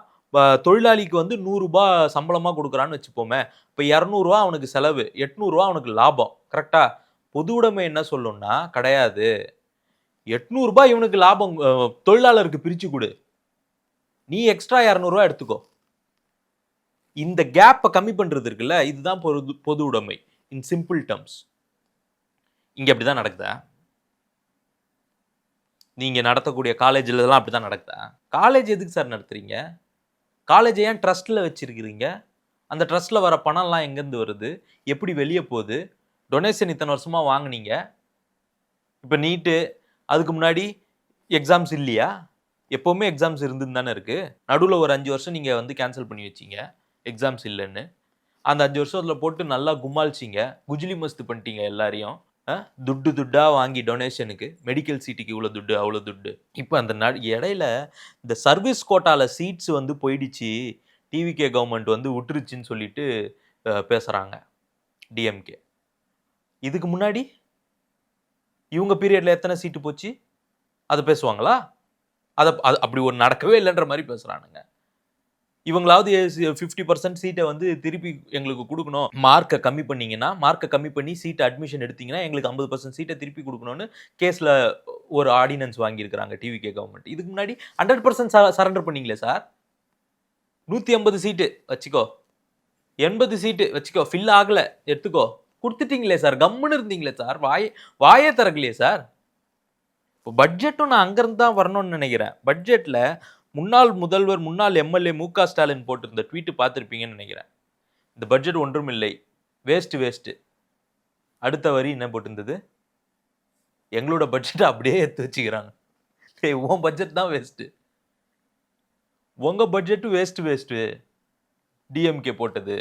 தொழிலாளிக்கு வந்து 100 ரூபாய் சம்பளமாக கொடுக்குறான்னு வச்சுப்போமே, இப்போ 200 ரூபா அவனுக்கு செலவு, 800 ரூபா அவனுக்கு லாபம். கரெக்டா? பொது உடைமை என்ன சொல்லும்னா, கிடையாது, 800 ரூபாய் இவனுக்கு லாபம், தொழிலாளருக்கு பிரிச்சு கொடு, நீ எக்ஸ்ட்ரா 200 ரூபா எடுத்துக்கோ. இந்த கேப்பை கம்மி பண்றது இருக்குல்ல, இதுதான் பொது உடைமை இன் சிம்பிள் டர்ம்ஸ். இங்க அப்படிதான் நடக்குதா? நீங்க நடத்தக்கூடிய காலேஜ்ல எல்லாம் அப்படிதான் நடக்குதா? காலேஜ் எதுக்கு சார் நடத்துறீங்க? காலேஜ் ஏன் ட்ரஸ்ட்ல வச்சிருக்கிறீங்க? அந்த ட்ரஸ்ட்ல வர பணம்லாம் எங்கேருந்து வருது, எப்படி வெளியே போகுது? டொனேஷன் இத்தனை வருஷமா வாங்குனீங்க, இப்போ நீட்டு, அதுக்கு முன்னாடி எக்ஸாம்ஸ் இல்லையா? எப்போவுமே எக்ஸாம்ஸ் இருந்துன்னு தானே இருக்கு. நடுவில் ஒரு 5 வருஷம் நீங்கள் வந்து கேன்சல் பண்ணி வச்சிங்க எக்ஸாம்ஸ் இல்லைன்னு. அந்த 5 வருஷத்தில் போட்டு நல்லா கும்மாளிச்சிங்க, குஜிலி மஸ்து பண்ணிட்டீங்க எல்லாரையும். துட்டா வாங்கி டொனேஷனுக்கு, மெடிக்கல் சீட்டுக்கு இவ்வளோ துட்டு, அவ்வளோ துட்டு. இப்போ அந்த இடையில இந்த சர்வீஸ் கோட்டால சீட்ஸ் வந்து போயிடுச்சு, டிவிகே கவர்மெண்ட் வந்து விட்டுருச்சுன்னு சொல்லிட்டு பேசுகிறாங்க டிஎம்கே. இதுக்கு முன்னாடி இவங்க பீரியட்ல எத்தனை சீட்டு போச்சு அதை பேசுவாங்களா? அப்படி ஒரு நடக்கவே இல்லைன்ற மாதிரி பேசுறானுங்க. இவங்களாவது 50% சீட்டை வந்து திருப்பி எங்களுக்கு கொடுக்கணும், மார்க்கை கம்மி பண்ணீங்கன்னா, மார்க்கை கம்மி பண்ணி சீட்டை அட்மிஷன் எடுத்தீங்கன்னா எங்களுக்கு 50% சீட்டை திருப்பி கொடுக்கணும்னு கேஸில் ஒரு ஆர்டினன்ஸ் வாங்கியிருக்கிறாங்க டிவிகே கவர்மெண்ட். இதுக்கு முன்னாடி 100% சரண்டர் பண்ணீங்களே சார். 150 சீட்டு வச்சுக்கோ, 80 சீட்டு வச்சுக்கோ, ஃபில் ஆகலை எடுத்துக்கோ, கொடுத்துட்டீங்களே சார், கம்முன்னு இருந்தீங்களே சார், வாயே திறக்கலையே சார். இப்போ பட்ஜெட்டும் நான் அங்கேருந்து தான் வரணும்னு நினைக்கிறேன். பட்ஜெட்டில் முன்னாள் முதல்வர், முன்னாள் எம்எல்ஏ மு.க. ஸ்டாலின் போட்டிருந்த ட்வீட்டு பார்த்துருப்பீங்கன்னு நினைக்கிறேன். இந்த பட்ஜெட் ஒன்றும் இல்லை, வேஸ்ட்டு. அடுத்த வரி என்ன போட்டிருந்தது, எங்களோட பட்ஜெட்டை அப்படியே எடுத்து வச்சுக்கிறாங்க. உன் பட்ஜெட் தான் வேஸ்ட்டு, உங்கள் பட்ஜெட்டு வேஸ்ட்டு டிஎம்கே போட்டது.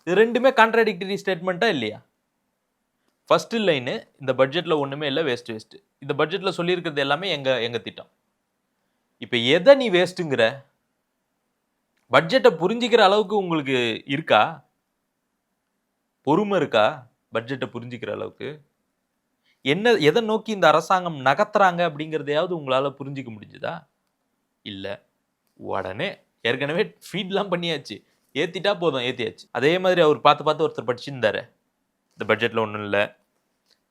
இது ரெண்டுமே கான்ட்ராடிக்டரி ஸ்டேட்மெண்ட்டா இல்லையா? ஃபர்ஸ்ட் லைனு, இந்த பட்ஜெட்டில் ஒன்றுமே இல்லை, வேஸ்ட்டு. இந்த பட்ஜெட்டில் சொல்லியிருக்கிறது எல்லாமே எங்கள் திட்டம். இப்போ எதை நீ வேஸ்ட்டுங்கிற? பட்ஜெட்டை புரிஞ்சிக்கிற அளவுக்கு உங்களுக்கு இருக்கா? பொறுமை இருக்கா பட்ஜெட்டை புரிஞ்சிக்கிற அளவுக்கு? எதை நோக்கி இந்த அரசாங்கம் நகர்த்துறாங்க அப்படிங்கிறதையாவது உங்களால் புரிஞ்சிக்க முடிஞ்சுதா? இல்லை. உடனே ஏற்கனவே ஃபீட்லாம் பண்ணியாச்சு, ஏற்றிட்டா போதும், ஏற்றியாச்சு. அதே மாதிரி அவர் பார்த்து ஒருத்தர் படிச்சுருந்தாரு, இந்த பட்ஜெட்டில் ஒன்றும் இல்லை,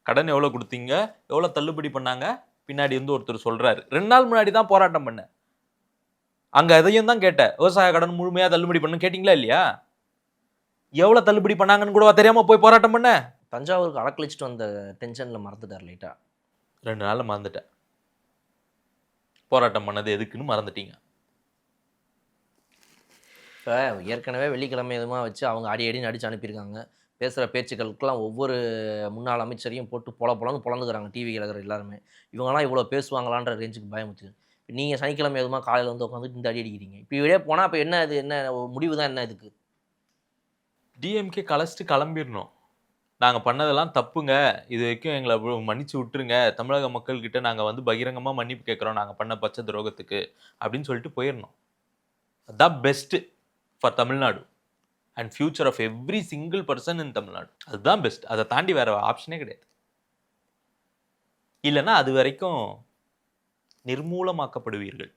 கடன் எவ்வளோ கொடுத்தீங்க, எவ்வளோ தள்ளுபடி பண்ணாங்க, பின்னாடி வந்து ஒருத்தர் சொல்கிறாரு, 2 நாள் முன்னாடி தான் போராட்டம் பண்ணேன், அங்கே அதையும் தான் கேட்டேன், விவசாய கடன் முழுமையாக தள்ளுபடி பண்ணு கேட்டிங்களா இல்லையா? எவ்வளோ தள்ளுபடி பண்ணாங்கன்னு கூட தெரியாமல் போய் போராட்டம் பண்ண. தஞ்சாவூருக்கு அடக்கழிச்சிட்டு வந்த டென்ஷனில் மறந்துட்டார் லைட்டாக. 2 நாளில் மறந்துட்டேன், போராட்டம் பண்ணது எதுக்குன்னு மறந்துட்டீங்க. இப்போ ஏற்கனவே வெள்ளிக்கிழமை எதுமா வச்சு அவங்க அடின்னு அடித்து அனுப்பியிருக்காங்க. பேசுகிற பேச்சுக்களுக்கெல்லாம் ஒவ்வொரு முன்னாள் அமைச்சரையும் போட்டு பொலன்னு பொழந்துக்கிறாங்க டிவி இருக்கிற எல்லாருமே. இவங்கெல்லாம் இவ்வளோ பேசுவாங்களான்ற ரேஞ்சுக்கு பயமுச்சு. இப்போ நீங்கள் சனிக்கிழமை எதுமா காலையில் வந்து உட்காந்துட்டு இந்த அடி அடிக்கிறீங்க. இப்போ இப்படியே போனால் இப்போ என்ன, இது என்ன முடிவு தான், என்ன இதுக்கு? டிஎம்கே கலைச்சிட்டு கிளம்பிடணும். நாங்கள் பண்ணதெல்லாம் தப்புங்க, இது வரைக்கும் எங்களை மன்னிச்சு விட்டுருங்க, தமிழக மக்கள்கிட்ட நாங்கள் வந்து பகிரங்கமாக மன்னிப்பு கேட்குறோம் நாங்கள் பண்ண பச்சை துரோகத்துக்கு அப்படின்னு சொல்லிட்டு போயிடணும். அதுதான் best for Tamil Nadu and future of every single person in Tamil Nadu. அதுதான் பெஸ்ட். அதை தாண்டி வேற ஆப்ஷனே கிடையாது. இல்லைன்னா அது வரைக்கும் நிர்மூலமாக்கப்படுவீர்கள்.